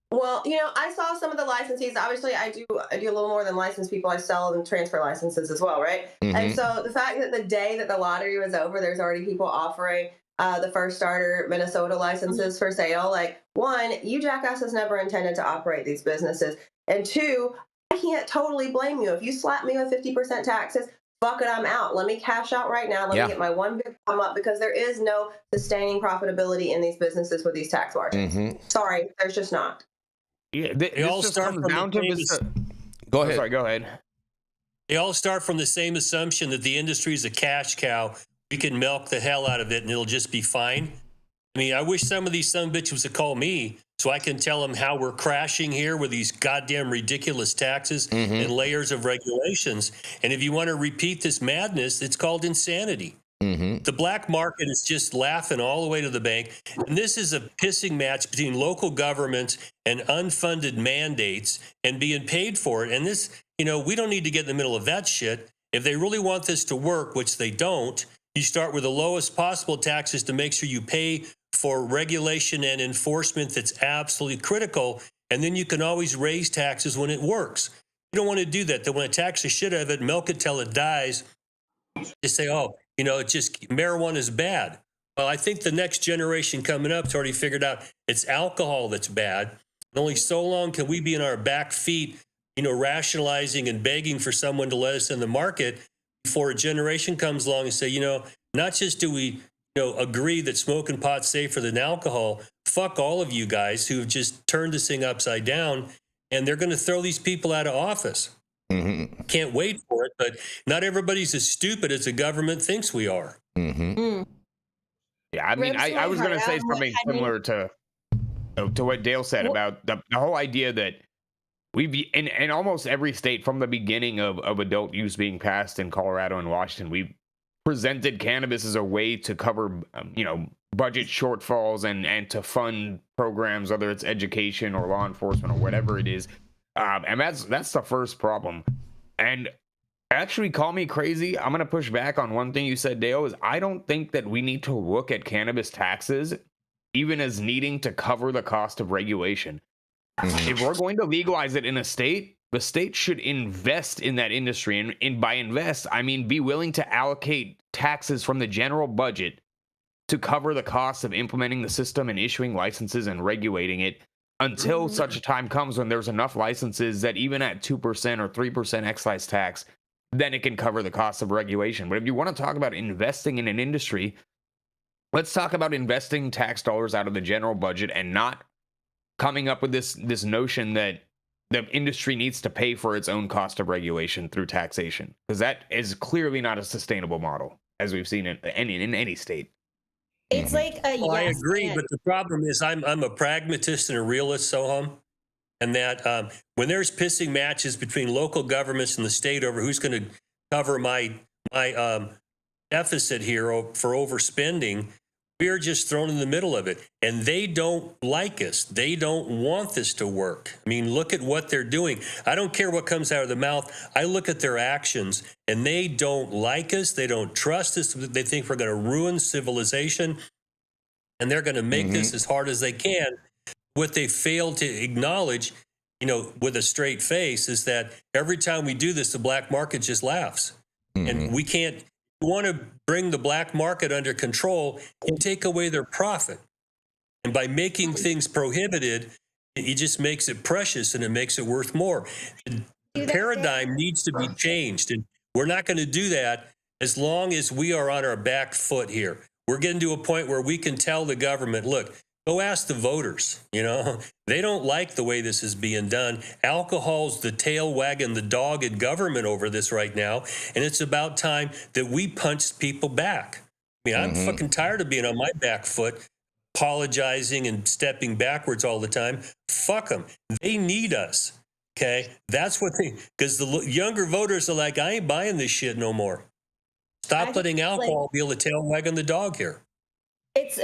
Well, I saw some of the licensees. Obviously, I do a little more than license people. I sell and transfer licenses as well, right? And so the fact that the day that the lottery was over, there's already people offering the first starter Minnesota licenses for sale. Like, one, you jackasses never intended to operate these businesses. And two, I can't totally blame you. If you slap me with 50% taxes, fuck it, I'm out. Let me cash out right now. Let me get my one big come up, because there is no sustaining profitability in these businesses with these tax margins. Sorry, there's just not. Yeah, they all start from down to this. Go ahead. Sorry, go ahead. They all start from the same assumption that the industry is a cash cow. We can milk the hell out of it and it'll just be fine. I mean, I wish some of these son bitches would call me so I can tell them how we're crashing here with these goddamn ridiculous taxes and layers of regulations. And if you want to repeat this madness, it's called insanity. The black market is just laughing all the way to the bank. And this is a pissing match between local governments and unfunded mandates and being paid for it. And this, we don't need to get in the middle of that shit. If they really want this to work, which they don't, you start with the lowest possible taxes to make sure you pay for regulation and enforcement that's absolutely critical. And then you can always raise taxes when it works. You don't want to do that. They want to tax the shit out of it, milk it till it dies. Just say, it's just marijuana is bad. Well, I think the next generation coming up has already figured out it's alcohol that's bad. And only so long can we be in our back feet, rationalizing and begging for someone to let us in the market before a generation comes along and say, not just do we agree that smoking pot's safer than alcohol, fuck all of you guys who have just turned this thing upside down, and they're going to throw these people out of office. Can't wait for it, but not everybody's as stupid as the government thinks we are. Yeah, I mean, I was going to say something similar to what Dale said about the whole idea that we've in almost every state from the beginning of adult use being passed in Colorado and Washington, we've presented cannabis as a way to cover, budget shortfalls and to fund programs, whether it's education or law enforcement or whatever it is. And that's the first problem. And actually, call me crazy, I'm going to push back on one thing you said, Dale, is I don't think that we need to look at cannabis taxes even as needing to cover the cost of regulation. If we're going to legalize it in a state, the state should invest in that industry. And by invest, I mean be willing to allocate taxes from the general budget to cover the costs of implementing the system and issuing licenses and regulating it until such a time comes when there's enough licenses that even at 2% or 3% excise tax, then it can cover the cost of regulation. But if you want to talk about investing in an industry, let's talk about investing tax dollars out of the general budget and not coming up with this notion that the industry needs to pay for its own cost of regulation through taxation, because that is clearly not a sustainable model, as we've seen in any state. It's like a I agree, but the problem is I'm a pragmatist and a realist, Sohum, and that when there's pissing matches between local governments and the state over who's going to cover my deficit here for overspending, We're just thrown in the middle of it, and they don't like us. They don't want this to work. I mean, look at what they're doing. I don't care what comes out of their mouth. I look at their actions, and they don't like us. They don't trust us. They think we're going to ruin civilization, and they're going to make this as hard as they can. What they fail to acknowledge, with a straight face, is that every time we do this, the black market just laughs. And we can't. You want to bring the black market under control and take away their profit. And by making things prohibited, it just makes it precious and it makes it worth more. The paradigm needs to be changed. And we're not going to do that as long as we are on our back foot here. We're getting to a point where we can tell the government, look, go ask the voters. They don't like the way this is being done. Alcohol's the tail wagging the dog in government over this right now. And it's about time that we punch people back. I mean, I'm fucking tired of being on my back foot, apologizing and stepping backwards all the time. Fuck them. They need us. Okay. That's what because the younger voters are like, I ain't buying this shit no more. Stop letting alcohol be the tail wagging the dog here. It's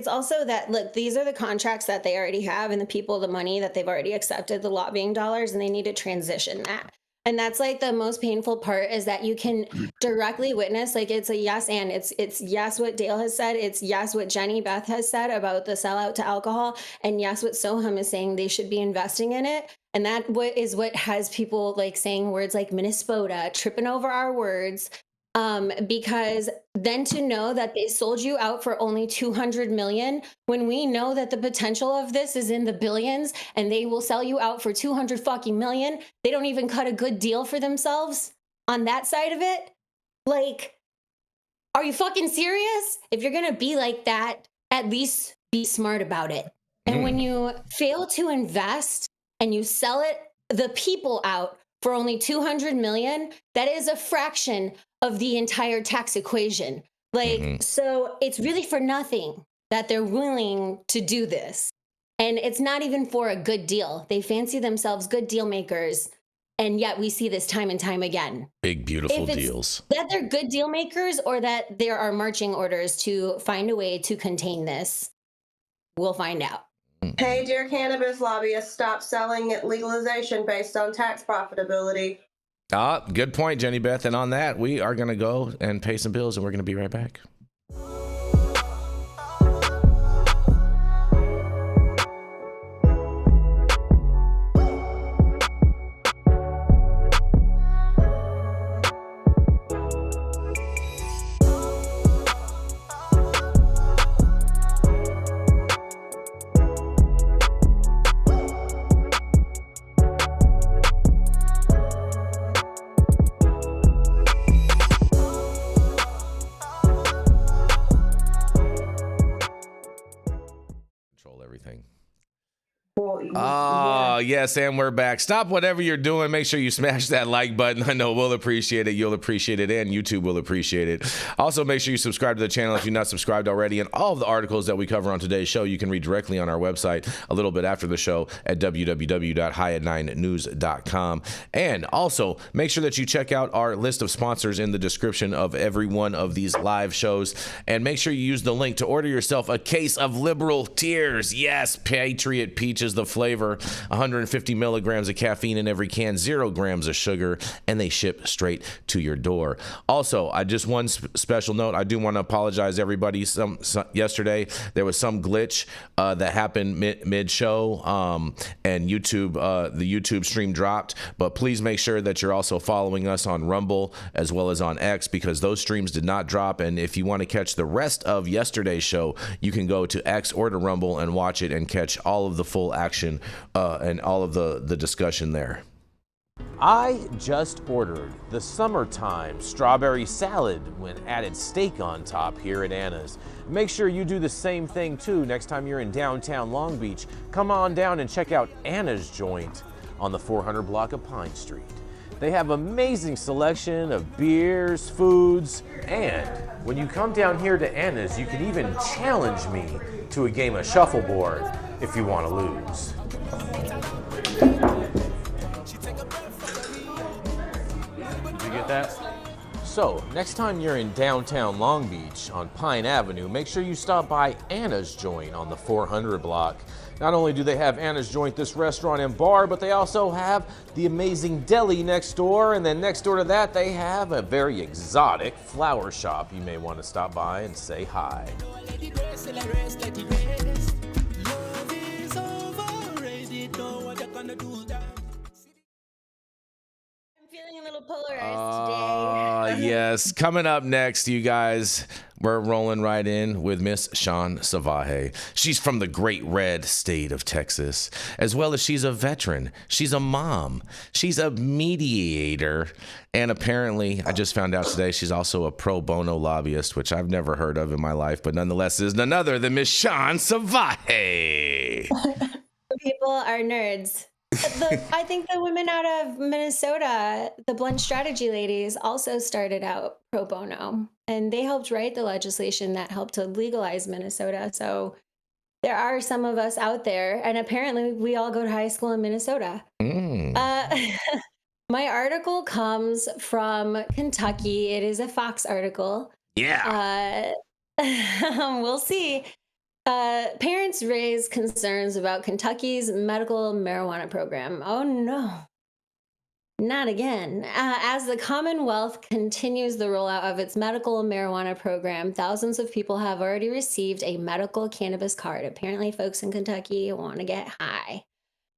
also that, look, these are the contracts that they already have and the people, the money that they've already accepted, the lobbying dollars, and they need to transition that. And that's like the most painful part, is that you can directly witness, like, it's a yes, and it's yes what Dale has said, it's yes what Jenny Beth has said about the sellout to alcohol, and yes what Sohum is saying they should be investing in it. And that is what has people like saying words like Minnesota, tripping over our words. Because then to know that they sold you out for only 200 million, when we know that the potential of this is in the billions, and they will sell you out for 200 fucking million, they don't even cut a good deal for themselves on that side of it. Like, are you fucking serious? If you're gonna be like that, at least be smart about it. And when you fail to invest and you sell the people out for only 200 million, that is a fraction of the entire tax equation. Like, so it's really for nothing that they're willing to do this. And it's not even for a good deal. They fancy themselves good deal makers. And yet we see this time and time again. Big, beautiful deals. That they're good deal makers, or that there are marching orders to find a way to contain this, we'll find out. Hey, dear cannabis lobbyists, stop selling legalization based on tax profitability. Good point, Jenny Beth. And on that, we are going to go and pay some bills, and we're going to be right back. Yes, and we're back. Stop whatever you're doing. Make sure you smash that like button. I know we'll appreciate it. You'll appreciate it, and YouTube will appreciate it. Also, make sure you subscribe to the channel if you're not subscribed already. And all of the articles that we cover on today's show, you can read directly on our website a little bit after the show at www.highat9news.com. And also, make sure that you check out our list of sponsors in the description of every one of these live shows. And make sure you use the link to order yourself a case of Liberal Tears. Yes, Patriot Peach is the flavor. 150 milligrams of caffeine in every can, 0 grams of sugar, and they ship straight to your door. Also, one special note, I do want to apologize, everybody. Yesterday, there was some glitch that happened mid-show, and YouTube, the YouTube stream dropped. But please make sure that you're also following us on Rumble as well as on X, because those streams did not drop. And if you want to catch the rest of yesterday's show, you can go to X or to Rumble and watch it and catch all of the full action and all of the discussion there. I just ordered the summertime strawberry salad when added steak on top here at Anna's. Make sure you do the same thing too next time you're in downtown Long Beach. Come on down and check out Anna's joint on the 400 block of Pine Street. They have amazing selection of beers, foods, and when you come down here to Anna's, you can even challenge me to a game of shuffleboard if you want to lose. Did you get that? So, next time you're in downtown Long Beach on Pine Avenue, make sure you stop by Anna's Joint on the 400 block. Not only do they have Anna's Joint, this restaurant and bar, but they also have the amazing deli next door. And then next door to that, they have a very exotic flower shop. You may want to stop by and say hi. Feeling a little polarized today. Yes. Coming up next, you guys, we're rolling right in with Miss Shaun Salvaje. She's from the great red state of Texas, as well as she's a veteran. She's a mom. She's a mediator. And apparently, I just found out today, she's also a pro bono lobbyist, which I've never heard of in my life, but nonetheless is none other than Miss Shaun Salvaje. People are nerds. I think the women out of Minnesota, the Blunt Strategy ladies, also started out pro bono, and they helped write the legislation that helped to legalize Minnesota. So there are some of us out there, and apparently we all go to high school in Minnesota. My article comes from Kentucky. It is a Fox article. Yeah. We'll see. Parents raise concerns about Kentucky's medical marijuana program. Oh no, not again. As the Commonwealth continues the rollout of its medical marijuana program, thousands of people have already received a medical cannabis card. Apparently, folks in Kentucky want to get high.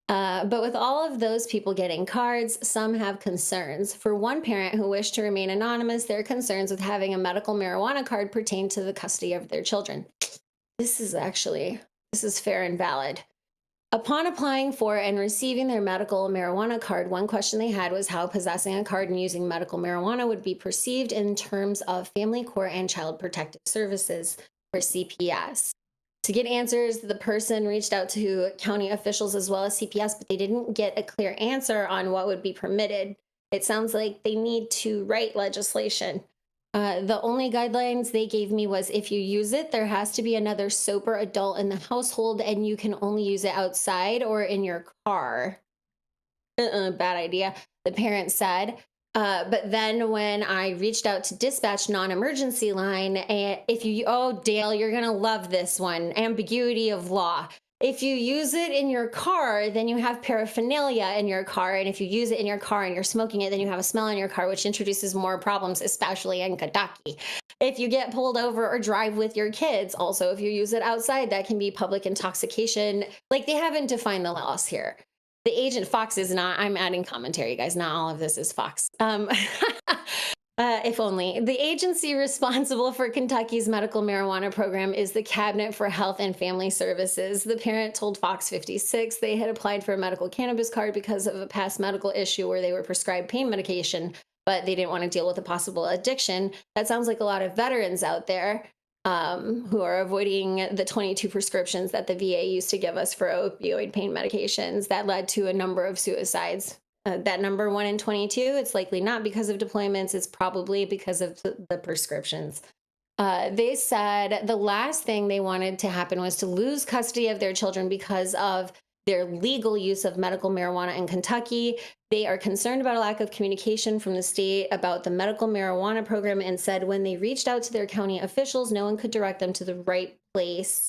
But with all of those people getting cards, some have concerns. For one parent who wished to remain anonymous, their concerns with having a medical marijuana card pertain to the custody of their children. This is fair and valid. Upon applying for and receiving their medical marijuana card, one question they had was how possessing a card and using medical marijuana would be perceived in terms of Family Court and Child Protective Services, or CPS. To get answers, the person reached out to county officials as well as CPS, but they didn't get a clear answer on what would be permitted. It sounds like they need to write legislation. The only guidelines they gave me was if you use it, there has to be another sober adult in the household, and you can only use it outside or in your car. Bad idea, the parent said. But then when I reached out to dispatch non-emergency line, Dale, you're going to love this one, ambiguity of law. If you use it in your car, then you have paraphernalia in your car. And if you use it in your car and you're smoking it, then you have a smell in your car, which introduces more problems, especially in Kentucky. If you get pulled over or drive with your kids, also, if you use it outside, that can be public intoxication. Like, they haven't defined the laws here. The agent Fox is not, I'm adding commentary, guys. Not all of this is Fox. If only. The agency responsible for Kentucky's medical marijuana program is the Cabinet for Health and Family Services. The parent told Fox 56 they had applied for a medical cannabis card because of a past medical issue where they were prescribed pain medication, but they didn't want to deal with a possible addiction. That sounds like a lot of veterans out there who are avoiding the 22 prescriptions that the VA used to give us for opioid pain medications that led to a number of suicides. That number 1 in 22, it's likely not because of deployments. It's probably because of the prescriptions. They said the last thing they wanted to happen was to lose custody of their children because of their legal use of medical marijuana in Kentucky. They are concerned about a lack of communication from the state about the medical marijuana program and said when they reached out to their county officials, no one could direct them to the right place.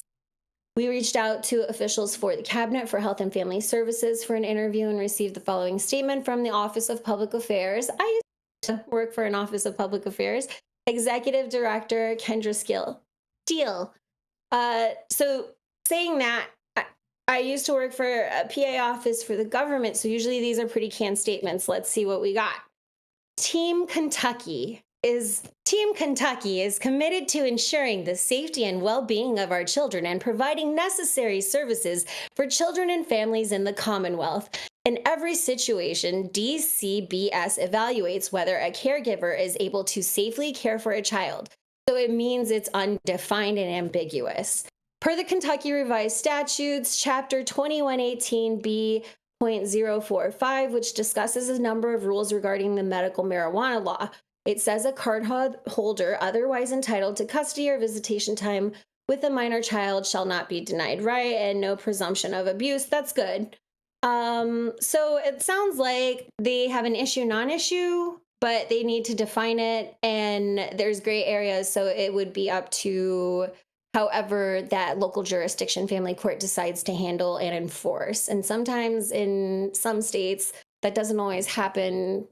We reached out to officials for the Cabinet for Health and Family Services for an interview and received the following statement from the Office of Public Affairs. I used to work for an Office of Public Affairs. Executive Director Kendra Steele. So saying that, I used to work for a PA office for the government, so usually these are pretty canned statements. Let's see what we got. Team Kentucky is committed to ensuring the safety and well-being of our children and providing necessary services for children and families in the Commonwealth. In every situation, DCBS evaluates whether a caregiver is able to safely care for a child. So it means it's undefined and ambiguous. Per the Kentucky Revised Statutes, Chapter 2118B.045, which discusses a number of rules regarding the medical marijuana law. It says a card holder otherwise entitled to custody or visitation time with a minor child shall not be denied right and no presumption of abuse. That's good. So it sounds like they have an issue, non-issue but they need to define it, and there's gray areas, so it would be up to however that local jurisdiction family court decides to handle and enforce. And sometimes in some states that doesn't always happen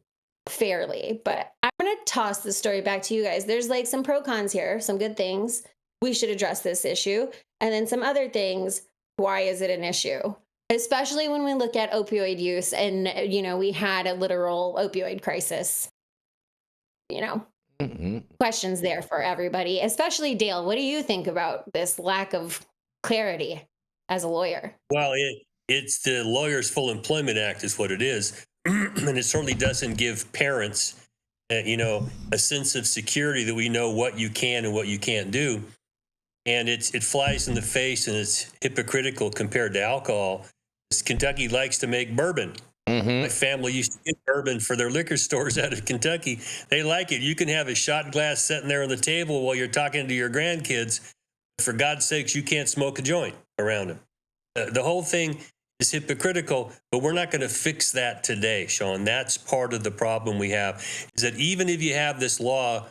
fairly. But I'm going to toss the story back to you guys. There's like some pro cons here, some good things. We should address this issue. And then some other things. Why is it an issue? Especially when we look at opioid use and, you know, we had a literal opioid crisis, you know. Questions there for everybody, especially Dale. What do you think about this lack of clarity as a lawyer? Well, it's the Lawyers Full Employment Act is what it is. And it certainly doesn't give parents, a sense of security that we know what you can and what you can't do. And it flies in the face, and it's hypocritical compared to alcohol. Kentucky likes to make bourbon. My family used to get bourbon for their liquor stores out of Kentucky. They like it. You can have a shot glass sitting there on the table while you're talking to your grandkids. For God's sakes, you can't smoke a joint around them. The whole thing is hypocritical, but we're not going to fix that today, Shaun. That's part of the problem we have, is that even if you have this law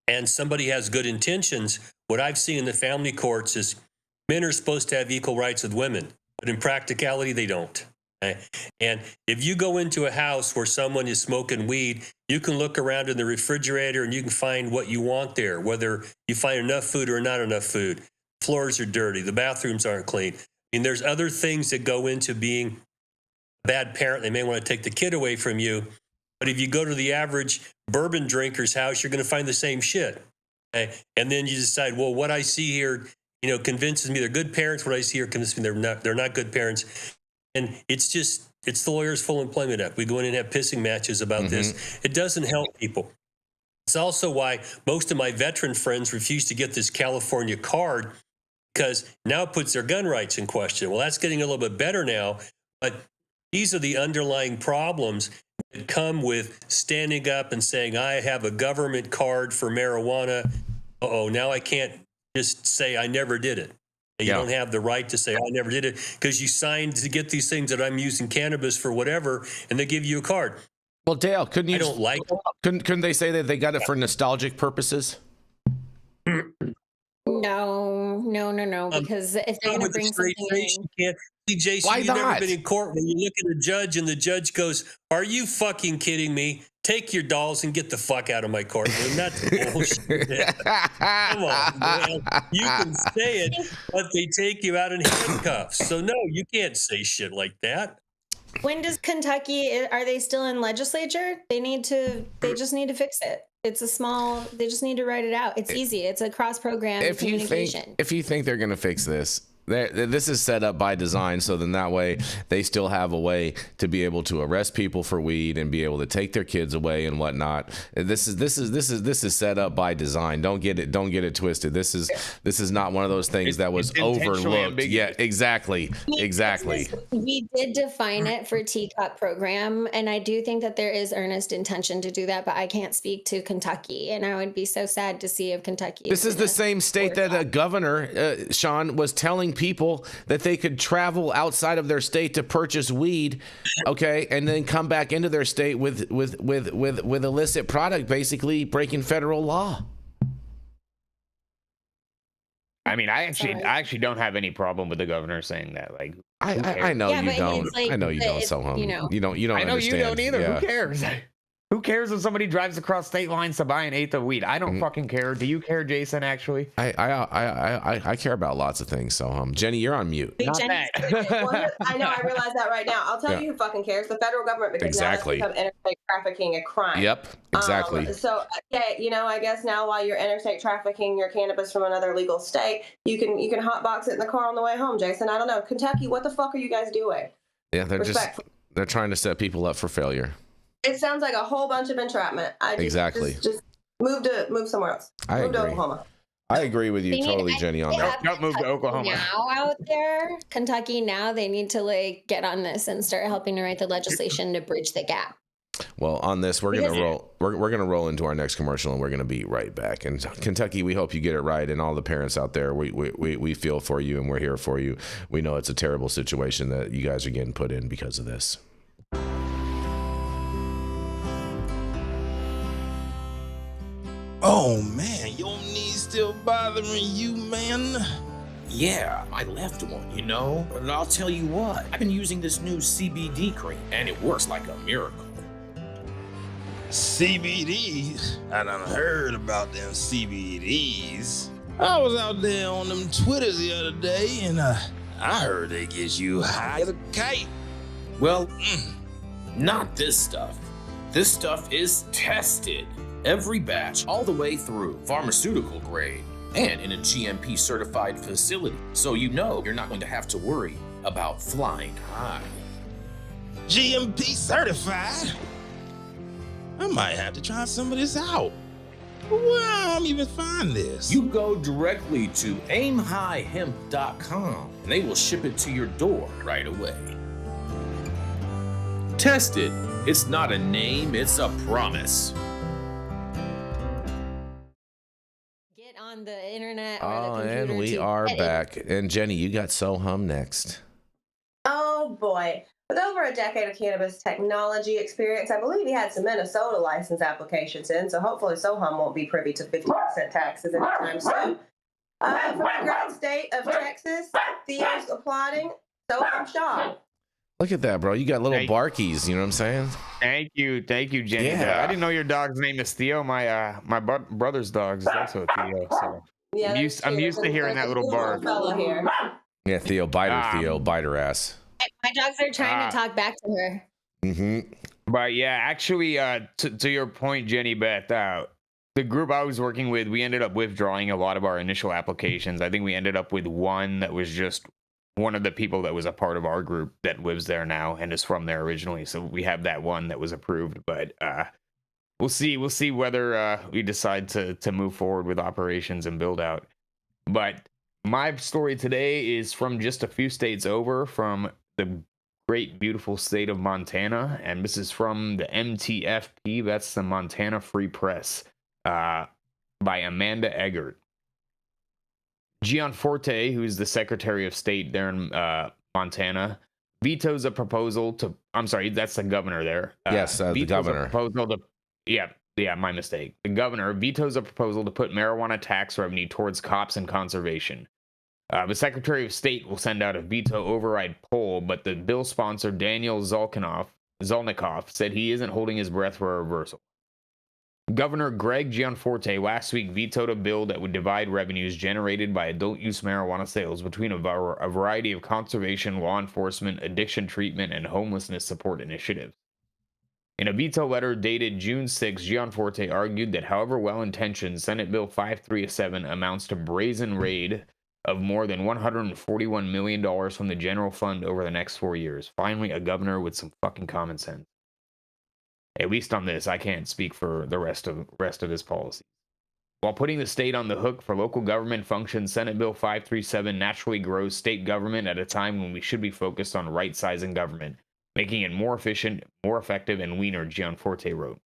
and somebody has good intentions, what I've seen in the family courts is men are supposed to have equal rights with women, but in practicality, they don't. And if you go into a house where someone is smoking weed, you can look around in the refrigerator and you can find what you want there, whether you find enough food or not enough food. Floors are dirty. The bathrooms aren't clean. I mean, there's other things that go into being a bad parent. They may want to take the kid away from you. But if you go to the average bourbon drinker's house, you're going to find the same shit. And then you decide, well, what I see here, convinces me they're good parents. What I see here convinces me they're not good parents. And it's the Lawyers Full Employment Act. We go in and have pissing matches about this. It doesn't help people. It's also why most of my veteran friends refuse to get this California card, because now it puts their gun rights in question. Well, that's getting a little bit better now, but these are the underlying problems that come with standing up and saying, I have a government card for marijuana. Now I can't just say I never did it. You don't have the right to say, I never did it, because you signed to get these things that I'm using cannabis for whatever, and they give you a card. Well, Dale, couldn't they say that they got it for nostalgic purposes? No, because if they're going to bring something in. Jason, why you've not? never been in court when you look at a judge and the judge goes, are you fucking kidding me? Take your dolls and get the fuck out of my courtroom. That's bullshit. Come on, man. You can say it, but they take you out in handcuffs. So no, you can't say shit like that. When does Kentucky, are they still in legislature? They just need to fix it. They just need to write it out. It's easy. It's a cross-program communication. If you think they're going to fix this, this is set up by design, so then that way they still have a way to be able to arrest people for weed and be able to take their kids away and whatnot. This is set up by design. Don't get it twisted. This is not one of those things that was overlooked. Yeah, exactly. We did define it for teacup program, and I do think that there is earnest intention to do that, but I can't speak to Kentucky, and I would be so sad to see if Kentucky. This is the same state that a governor, Shaun, was telling people that they could travel outside of their state to purchase weed, okay, and then come back into their state with illicit product, basically breaking federal law. I mean, I actually don't have any problem with the governor saying that. Like, I know you don't. Like, I know you don't, Sohum. You don't. I know understand. you don't either. Yeah. Who cares? Who cares if somebody drives across state lines to buy an eighth of weed? I don't fucking care. Do you care, Jason? Actually, I care about lots of things. So, Jenny, you're on mute. Not that. I know. I realize that right now. I'll tell you who fucking cares: the federal government, because now it's become interstate trafficking a crime. Yep, exactly. So, I guess now while you're interstate trafficking your cannabis from another legal state, you can hotbox it in the car on the way home, Jason. I don't know, Kentucky. What the fuck are you guys doing? Yeah, they're trying to set people up for failure. It sounds like a whole bunch of entrapment. Just move somewhere else. Move to Oklahoma. I agree with you totally, Jenny, on that. Don't move to Oklahoma. Now out there, Kentucky, now they need to get on this and start helping to write the legislation to bridge the gap. Well, on this, we're gonna roll. We're gonna roll into our next commercial, and we're gonna be right back. And Kentucky, we hope you get it right, and all the parents out there, we feel for you, and we're here for you. We know it's a terrible situation that you guys are getting put in because of this. Oh man, your knees still bothering you, man? Yeah, I left one, you know? But I'll tell you what, I've been using this new CBD cream, and it works like a miracle. CBDs? I done heard about them CBDs. I was out there on them Twitters the other day, and I heard they get you high as a kite. Well, not this stuff. This stuff is tested. Every batch, all the way through, pharmaceutical grade, and in a GMP certified facility. So you know you're not going to have to worry about flying high. GMP certified? I might have to try some of this out. Where I'm even find this? You go directly to aimhighhemp.com and they will ship it to your door right away. Tested. It's not a name, it's a promise. Get on the internet or Oh, the computer. and we to are edit. back. And Jenny, you got Sohum next. Oh boy. With over a decade of cannabis technology experience, I believe he had some Minnesota license applications in, so hopefully Sohum won't be privy to 50% taxes anytime soon. From the great state of Texas, Theo's applauding Sohum Shah. Look at that, bro. You got little Thank- barkies, you know what I'm saying? Thank you, Jenny. Yeah. I didn't know your dog's name is Theo. My brother's dog is also Theo. So Yeah, I'm used to hearing that little bark. Fellow here. Yeah, Theo, bite her ass. My dogs are trying to talk back to her. Mm-hmm. But yeah, actually, to your point, Jenny Beth, the group I was working with, we ended up withdrawing a lot of our initial applications. I think we ended up with one that was just one of the people that was a part of our group that lives there now and is from there originally. So we have that one that was approved, but we'll see whether we decide to move forward with operations and build out. But my story today is from just a few states over, from the great, beautiful state of Montana. And this is from the MTFP, that's the Montana Free Press, by Amanda Eggert. Gianforte, who's the Secretary of State there in Montana, vetoes a proposal to... I'm sorry, that's the governor there. Yes, the governor. My mistake. The governor vetoes a proposal to put marijuana tax revenue towards cops and conservation. The Secretary of State will send out a veto override poll, but the bill sponsor Daniel Zolnikoff said he isn't holding his breath for a reversal. Governor Greg Gianforte last week vetoed a bill that would divide revenues generated by adult use marijuana sales between a variety of conservation, law enforcement, addiction treatment, and homelessness support initiatives. In a veto letter dated June 6, Gianforte argued that however well-intentioned Senate Bill 5307 amounts to brazen raid of more than $141 million from the general fund over the next 4 years. Finally, a governor with some fucking common sense. At least on this, I can't speak for the rest of his policy. While putting the state on the hook for local government functions, Senate Bill 537 naturally grows state government at a time when we should be focused on right-sizing government, making it more efficient, more effective, and leaner, Gianforte wrote.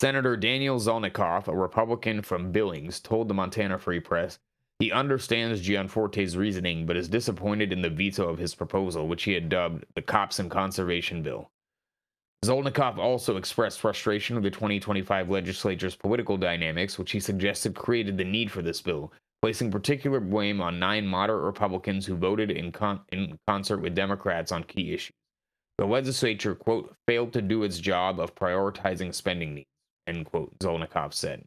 Senator Daniel Zolnikoff, a Republican from Billings, told the Montana Free Press he understands Gianforte's reasoning, but is disappointed in the veto of his proposal, which he had dubbed the Cops and Conservation Bill. Zolnikoff also expressed frustration with the 2025 legislature's political dynamics, which he suggested created the need for this bill, placing particular blame on 9 moderate Republicans who voted in concert with Democrats on key issues. The legislature, quote, failed to do its job of prioritizing spending needs, end quote, Zolnikoff said.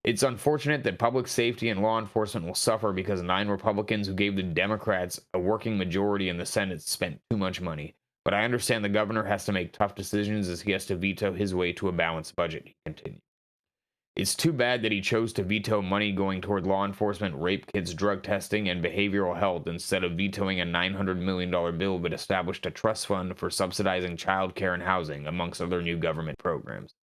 It's unfortunate that public safety and law enforcement will suffer because 9 Republicans who gave the Democrats a working majority in the Senate spent too much money. But I understand the governor has to make tough decisions as he has to veto his way to a balanced budget, he continued. It's too bad that he chose to veto money going toward law enforcement, rape kits, drug testing, and behavioral health instead of vetoing a $900 million bill that established a trust fund for subsidizing child care and housing, amongst other new government programs.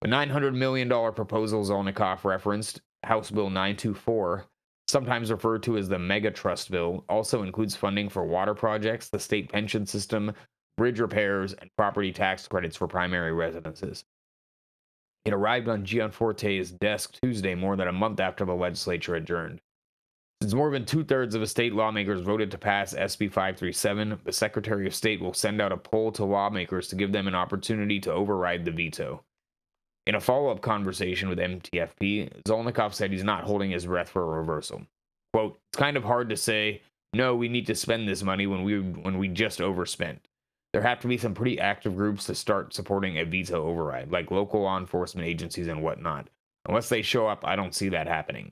The $900 million proposal Zolnikoff referenced, House Bill 924, sometimes referred to as the Mega Trust Bill, also includes funding for water projects, the state pension system, bridge repairs, and property tax credits for primary residences. It arrived on Gianforte's desk Tuesday, more than a month after the legislature adjourned. Since more than 2/3 of the state lawmakers voted to pass SB 537, the Secretary of State will send out a poll to lawmakers to give them an opportunity to override the veto. In a follow-up conversation with MTFP, Zolnikov said he's not holding his breath for a reversal. Quote, "It's kind of hard to say, no, we need to spend this money when we just overspent. There have to be some pretty active groups to start supporting a veto override, like local law enforcement agencies and whatnot. Unless they show up, I don't see that happening."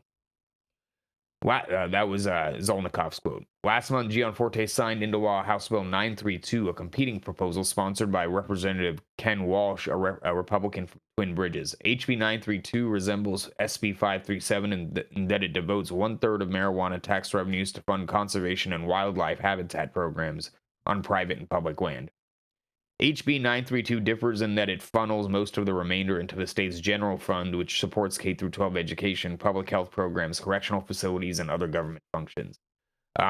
That was Zolnikov's quote. Last month, Gianforte signed into law House Bill 932, a competing proposal sponsored by Representative Ken Walsh, a Republican from Twin Bridges. HB 932 resembles SB 537 in that it devotes 1/3 of marijuana tax revenues to fund conservation and wildlife habitat programs on private and public land. HB 932 differs in that it funnels most of the remainder into the state's general fund, which supports K-12 education, public health programs, correctional facilities, and other government functions.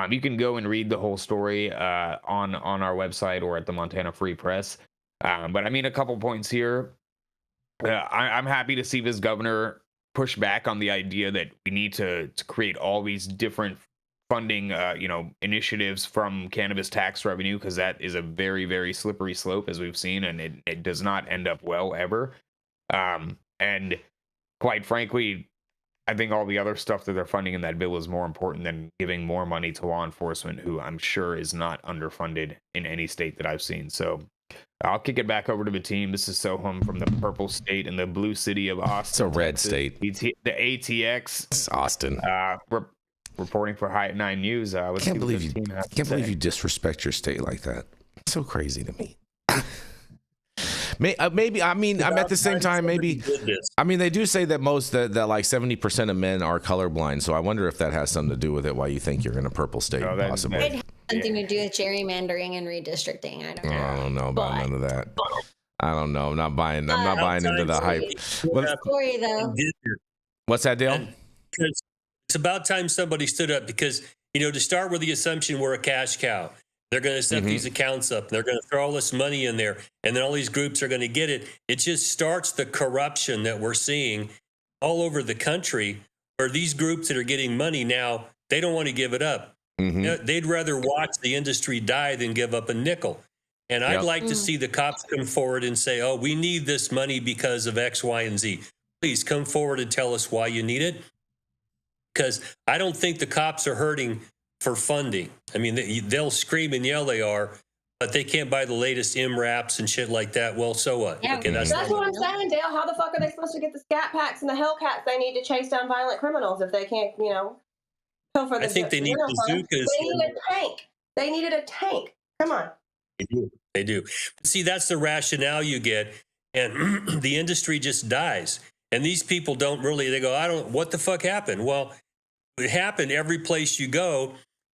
You can go and read the whole story on our website or at the Montana Free Press. But I mean, a couple points here. I'm happy to see this governor push back on the idea that we need to create all these different funding, initiatives from cannabis tax revenue, because that is a very, very slippery slope, as we've seen, and it does not end up well ever. And quite frankly, I think all the other stuff that they're funding in that bill is more important than giving more money to law enforcement, who I'm sure is not underfunded in any state that I've seen. So I'll kick it back over to the team. This is Sohum from the purple state and the blue city of Austin. It's a red Texas. state. The ATX. It's Austin. Reporting for High at 9 News. I can't believe you disrespect your state like that. It's so crazy to me. Maybe I mean, I'm at the same time, maybe I mean, they do say that that like 70% of men are colorblind, so I wonder if that has something to do with it, why you think you're in a purple state. Possibly it has something to do with gerrymandering and redistricting. I don't know about none of that. I don't know. I'm not buying into the hype. Story though. What's that deal? It's about time somebody stood up, because, to start with the assumption we're a cash cow. They're going to set these accounts up. They're going to throw all this money in there, and then all these groups are going to get it. It just starts the corruption that we're seeing all over the country, where these groups that are getting money now, they don't want to give it up. They'd rather watch the industry die than give up a nickel. And I'd like to see the cops come forward and say, oh, we need this money because of X, Y, and Z. Please come forward and tell us why you need it. Because I don't think the cops are hurting for funding. I mean, they'll scream and yell they are, but they can't buy the latest MRAPs and shit like that. Well, so what? Yeah, okay, that's what I'm saying, Dale. How the fuck are they supposed to get the scat packs and the Hellcats they need to chase down violent criminals if they can't, kill for the I think they need bazookas. They need a tank. They needed a tank. Come on. They do. See, that's the rationale you get, and the industry just dies. And these people don't really, they go, what the fuck happened? Well, it happened every place you go,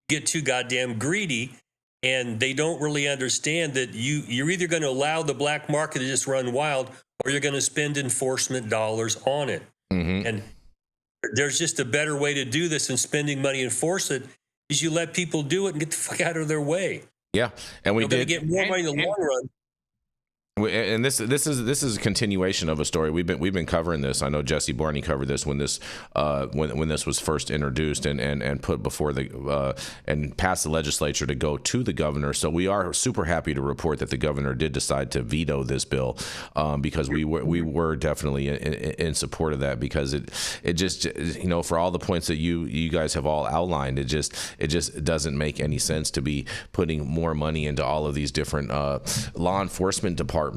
get too goddamn greedy, and they don't really understand that you're either going to allow the black market to just run wild, or you're going to spend enforcement dollars on it. And there's just a better way to do this than spending money and force it, is you let people do it and get the fuck out of their way. Yeah, and we did get more money in the long run. And this is a continuation of a story. We've been covering this. I know Jesse Barney covered this when this was first introduced and put before the and passed the legislature to go to the governor. So we are super happy to report that the governor did decide to veto this bill, because we were definitely in support of that, because it just for all the points that you guys have all outlined, it just doesn't make any sense to be putting more money into all of these different law enforcement departments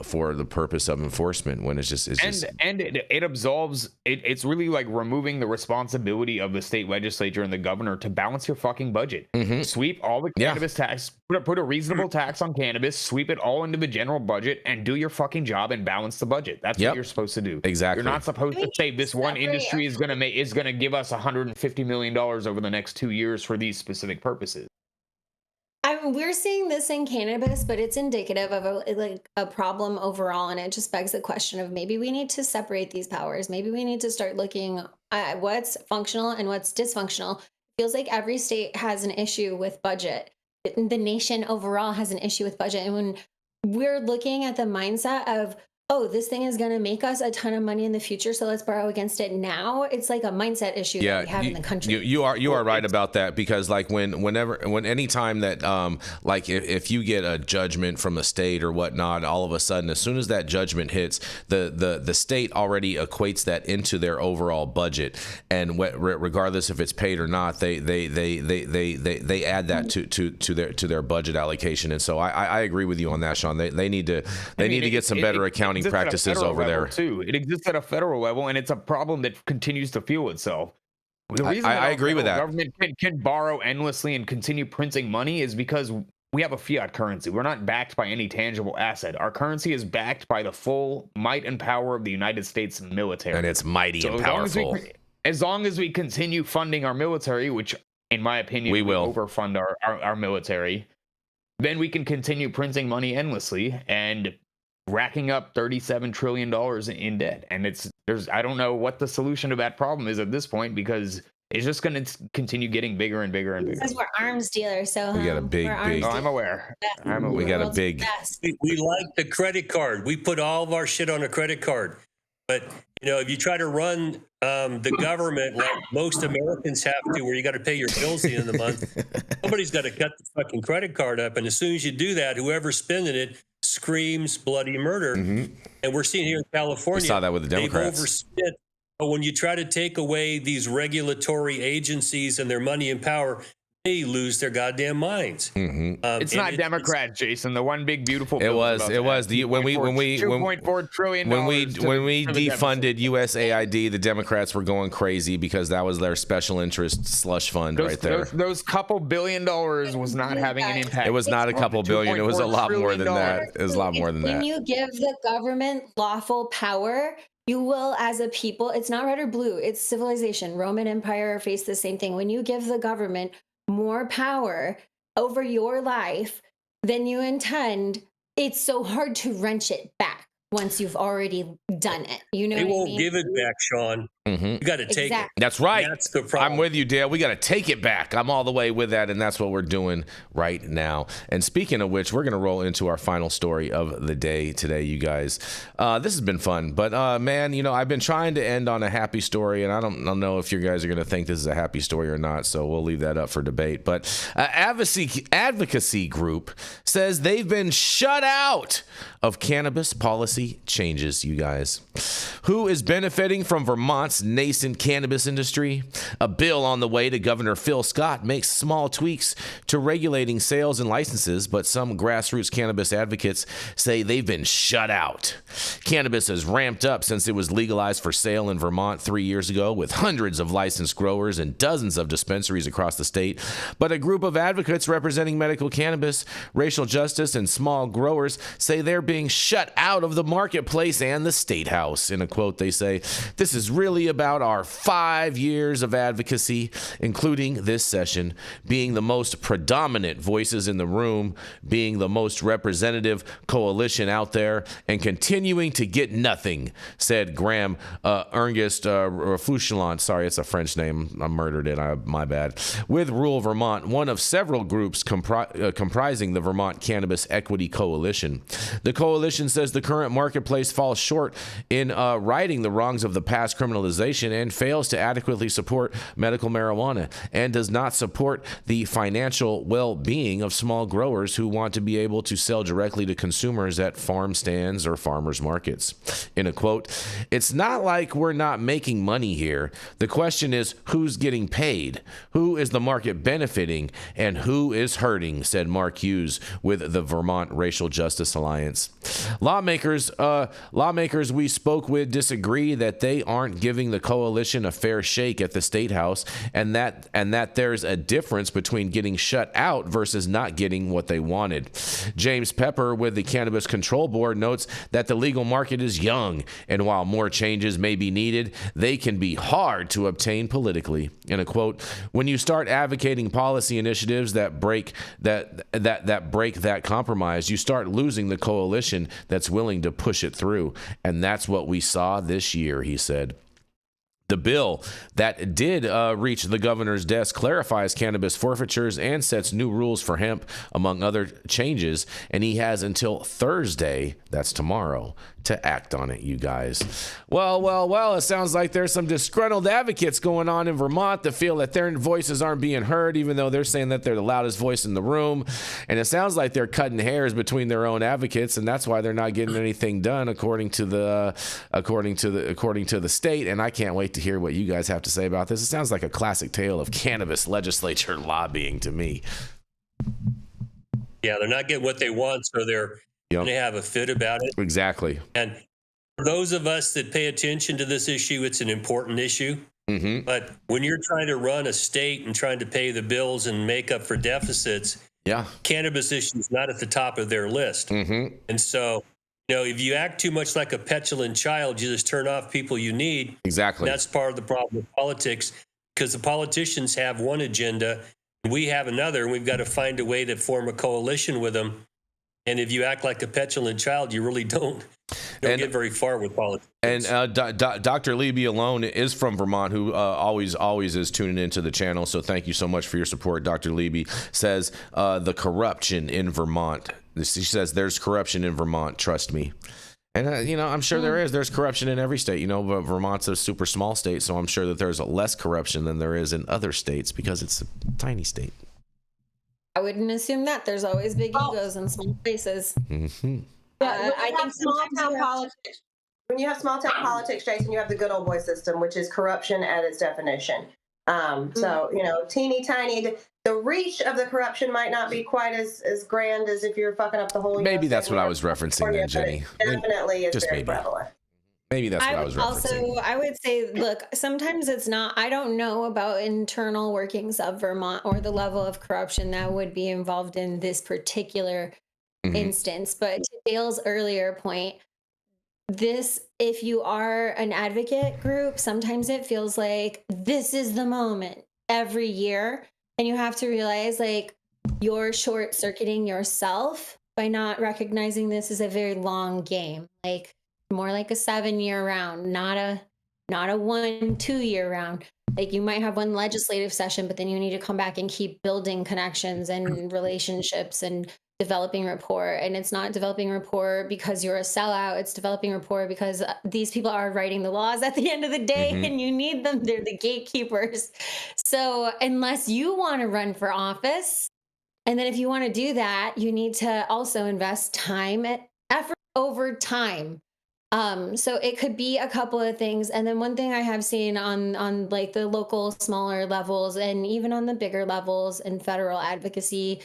for the purpose of enforcement, when it absolves. It's really like removing the responsibility of the state legislature and the governor to balance your fucking budget. Sweep all the cannabis tax, put a reasonable tax on cannabis, sweep it all into the general budget, and do your fucking job and balance the budget. That's what you're supposed to do. Exactly. You're not supposed to say this one industry is gonna give us $150 million over the next 2 years for these specific purposes. We're seeing this in cannabis, but it's indicative of a problem overall, and it just begs the question of maybe we need to separate these powers. Maybe we need to start looking at what's functional and what's dysfunctional. It feels like every state has an issue with budget. The nation overall has an issue with budget, and when we're looking at the mindset of oh, this thing is going to make us a ton of money in the future, so let's borrow against it now. It's like a mindset issue that we have in the country. You are right about that, because like anytime that like if you get a judgment from a state or whatnot, all of a sudden, as soon as that judgment hits, the state already equates that into their overall budget, and regardless if it's paid or not, they add that to their budget allocation. And so I agree with you on that, Shaun. They need to get some better accounting practices over there too. It exists at a federal level, and it's a problem that continues to fuel itself. The reason I agree with that. Government can borrow endlessly and continue printing money is because we have a fiat currency. We're not backed by any tangible asset. Our currency is backed by the full might and power of the United States military, and it's mighty and powerful. As long as we continue funding our military, which in my opinion we will overfund our military, then we can continue printing money endlessly and racking up $37 trillion in debt. And I don't know what the solution to that problem is at this point, because it's just going to continue getting bigger and bigger and bigger. Because we're arms dealers, so we got a big. Oh, I'm aware. We got a big. We like the credit card. We put all of our shit on a credit card. But if you try to run the government like most Americans have to, where you got to pay your bills at the end of the month, somebody's got to cut the fucking credit card up. And as soon as you do that, whoever's spending it screams bloody murder. Mm-hmm. And we're seeing here in California, we saw that with the Democrats. They've overspent. But when you try to take away these regulatory agencies and their money and power, they lose their goddamn minds. Mm-hmm. It's not Democrats, Jason. The one big beautiful. It was when we $2.4 trillion when we defunded USAID, the Democrats were going crazy because that was their special interest slush fund right there. Those couple $1 billion was not having an impact. It was not a couple billion. It was a lot more than that. It was a lot more than that. When you give the government lawful power, you will, as a people, it's not red or blue. It's civilization. Roman Empire faced the same thing. When you give the government more power over your life than you intend, it's so hard to wrench it back once you've already done it. They won't give it back, Shaun. Mm-hmm. You got to take it. That's right. That's the problem. I'm with you, Dale. We got to take it back. I'm all the way with that, and that's what we're doing right now. And speaking of which, we're going to roll into our final story of the day today, you guys. This has been fun, but man, I've been trying to end on a happy story, and I don't know if you guys are going to think this is a happy story or not, so we'll leave that up for debate. But Advocacy group says they've been shut out of cannabis policy changes, you guys. Who is benefiting from Vermont's nascent cannabis industry? A bill on the way to Governor Phil Scott makes small tweaks to regulating sales and licenses, but some grassroots cannabis advocates say they've been shut out. Cannabis has ramped up since it was legalized for sale in Vermont 3 years ago, with hundreds of licensed growers and dozens of dispensaries across the state. But a group of advocates representing medical cannabis, racial justice, and small growers say they're being shut out of the marketplace and the state house. In a quote, they say, "This is really about our 5 years of advocacy, including this session, being the most predominant voices in the room, being the most representative coalition out there, and continuing to get nothing," said Graham Ernest Fouchelon. Sorry, it's a French name. I murdered it. My bad. With Rural Vermont, one of several groups comprising the Vermont Cannabis Equity Coalition. The coalition says the current marketplace falls short in righting the wrongs of the past criminalization and fails to adequately support medical marijuana, and does not support the financial well-being of small growers who want to be able to sell directly to consumers at farm stands or farmers markets. In a quote, "It's not like we're not making money here. The question is who's getting paid, who is the market benefiting, and who is hurting," said Mark Hughes with the Vermont Racial Justice Alliance. Lawmakers we spoke with disagree that they aren't giving the coalition a fair shake at the state house, and that there's a difference between getting shut out versus not getting what they wanted. James Pepper with the Cannabis Control Board notes that the legal market is young, and while more changes may be needed, they can be hard to obtain politically. In a quote, "When you start advocating policy initiatives that break that compromise, you start losing the coalition that's willing to push it through, and that's what we saw this year," he said. The bill that did reach the governor's desk clarifies cannabis forfeitures and sets new rules for hemp, among other changes. And he has until Thursday, that's tomorrow, to act on it, you guys. Well, it sounds like there's some disgruntled advocates going on in Vermont that feel that their voices aren't being heard, even though they're saying that they're the loudest voice in the room. And it sounds like they're cutting hairs between their own advocates, and that's why they're not getting anything done according to the state. And I can't wait to hear what you guys have to say about this. It sounds like a classic tale of cannabis legislature lobbying to me. Yeah, they're not getting what they want, so they're going to have a fit about it. Exactly. And for those of us that pay attention to this issue, it's an important issue. Mm-hmm. But when you're trying to run a state and trying to pay the bills and make up for deficits, cannabis issue is not at the top of their list. Mm-hmm. And so, if you act too much like a petulant child, you just turn off people you need. Exactly. That's part of the problem with politics, because the politicians have one agenda and we have another, and we've got to find a way to form a coalition with them. And if you act like a petulant child, you really don't get very far with politics. And Dr. Libby alone is from Vermont, who always is tuning into the channel. So thank you so much for your support. Dr. Libby says the corruption in Vermont. She says there's corruption in Vermont. Trust me. And, I'm sure there is. There's corruption in every state, but Vermont's a super small state. So I'm sure that there's less corruption than there is in other states because it's a tiny state. I wouldn't assume that. There's always big egos in small places. Mm-hmm. I think small town politics. When you have small town politics, Jason, you have the good old boy system, which is corruption at its definition. So, teeny tiny. The reach of the corruption might not be quite as grand as if you're fucking up the whole. Maybe that's what I was referencing then, Jenny. Definitely is just very maybe. prevalent. Maybe that's what I was referencing. I would say, look, sometimes it's not, I don't know about internal workings of Vermont or the level of corruption that would be involved in this particular instance. But to Dale's earlier point, if you are an advocate group, sometimes it feels like this is the moment every year. And you have to realize you're short circuiting yourself by not recognizing this as a very long game. More like a 7-year round, not a 1-2 year round. You might have one legislative session, but then you need to come back and keep building connections and relationships and developing rapport. And it's not developing rapport because you're a sellout. It's developing rapport because these people are writing the laws at the end of the day, and you need them. They're the gatekeepers. So unless you want to run for office, and then if you want to do that, you need to also invest time and effort over time. So it could be a couple of things. And then one thing I have seen on the local smaller levels and even on the bigger levels in federal advocacy,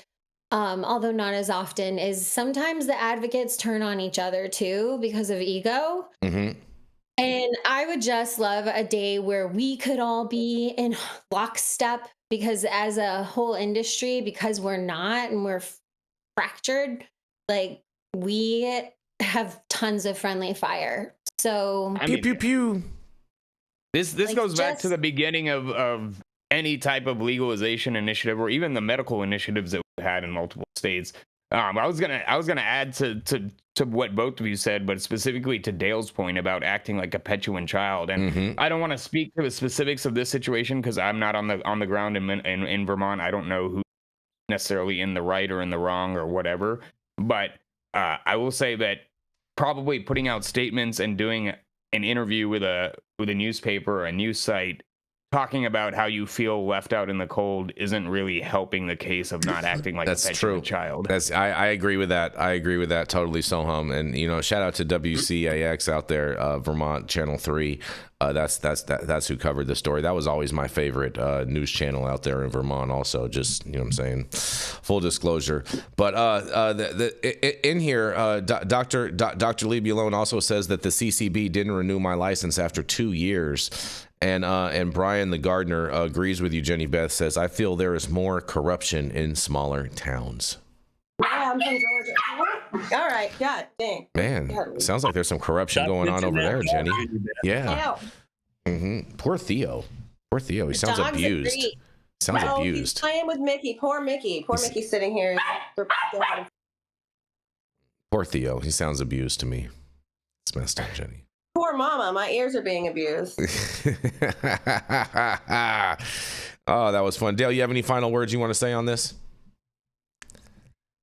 although not as often, is sometimes the advocates turn on each other too because of ego. Mm-hmm. And I would just love a day where we could all be in lockstep, because as a whole industry, because we're not, and we're fractured, we have tons of friendly fire. So pew pew pew. This goes back to the beginning of any type of legalization initiative, or even the medical initiatives that we had in multiple states. I was gonna add to what both of you said, but specifically to Dale's point about acting like a petulant child. And I don't want to speak to the specifics of this situation because I'm not on the ground in Vermont. I don't know who's necessarily in the right or in the wrong or whatever. But I will say that probably putting out statements and doing an interview with a newspaper or a news site talking about how you feel left out in the cold isn't really helping the case of not acting like a petulant child. I agree with that. I agree with that totally, Sohum. And shout out to WCAX out there, Vermont Channel 3. That's who covered the story. That was always my favorite news channel out there in Vermont. Also, just what I'm saying, full disclosure. But in here, Dr. Libby alone also says that the CCB didn't renew my license after 2 years. And Brian the gardener agrees with you. Jenny Beth says, I feel there is more corruption in smaller towns. Yeah, I'm from Georgia. All right, God dang. Man, sounds like there's some corruption going on over there, Jenny. Yeah. Poor Theo. He sounds abused. He's playing with Mickey. Poor Mickey. Mickey's sitting here. Poor Theo. He sounds abused to me. It's messed up, Jenny. Poor mama. My ears are being abused. Oh, that was fun. Dale, you have any final words you want to say on this?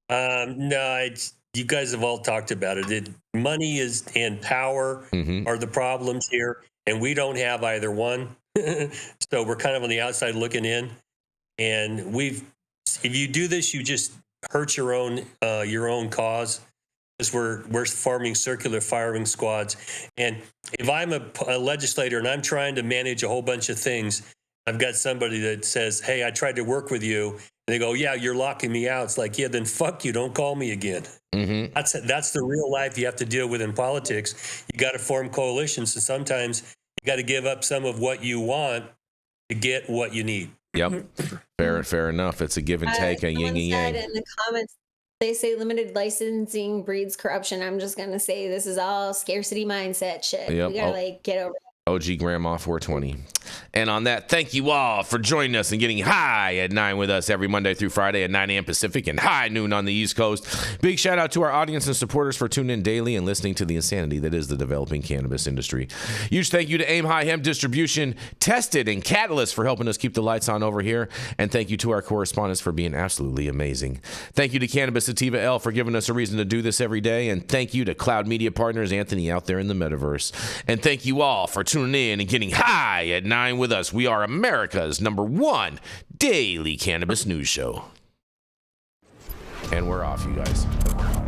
No, you guys have all talked about it. Money and power are the problems here, and we don't have either one. So we're kind of on the outside looking in. And if you do this, you just hurt your own cause. Because we're forming circular firing squads. And if I'm a legislator and I'm trying to manage a whole bunch of things, I've got somebody that says, hey, I tried to work with you. And they go, yeah, you're locking me out. It's like, yeah, then fuck you. Don't call me again. That's the real life you have to deal with in politics. You got to form coalitions. And sometimes you got to give up some of what you want to get what you need. Yep. Fair enough. It's a give and take, a yin and yang. In the comments, they say limited licensing breeds corruption. I'm just going to say this is all scarcity mindset shit. Yep. We got to get over it. OG Grandma 420. And on that, thank you all for joining us and getting high at 9 with us every Monday through Friday at 9 a.m. Pacific and high noon on the East Coast. Big shout out to our audience and supporters for tuning in daily and listening to the insanity that is the developing cannabis industry. Huge thank you to Aim High Hemp Distribution, Tested, and Catalyst for helping us keep the lights on over here. And thank you to our correspondents for being absolutely amazing. Thank you to Cannabis Sativa L for giving us a reason to do this every day. And thank you to CloudMedia.Partners Anthony out there in the metaverse. And thank you all for tuning in and getting high at 9 with us. We are America's #1 daily cannabis news show. And we're off, you guys.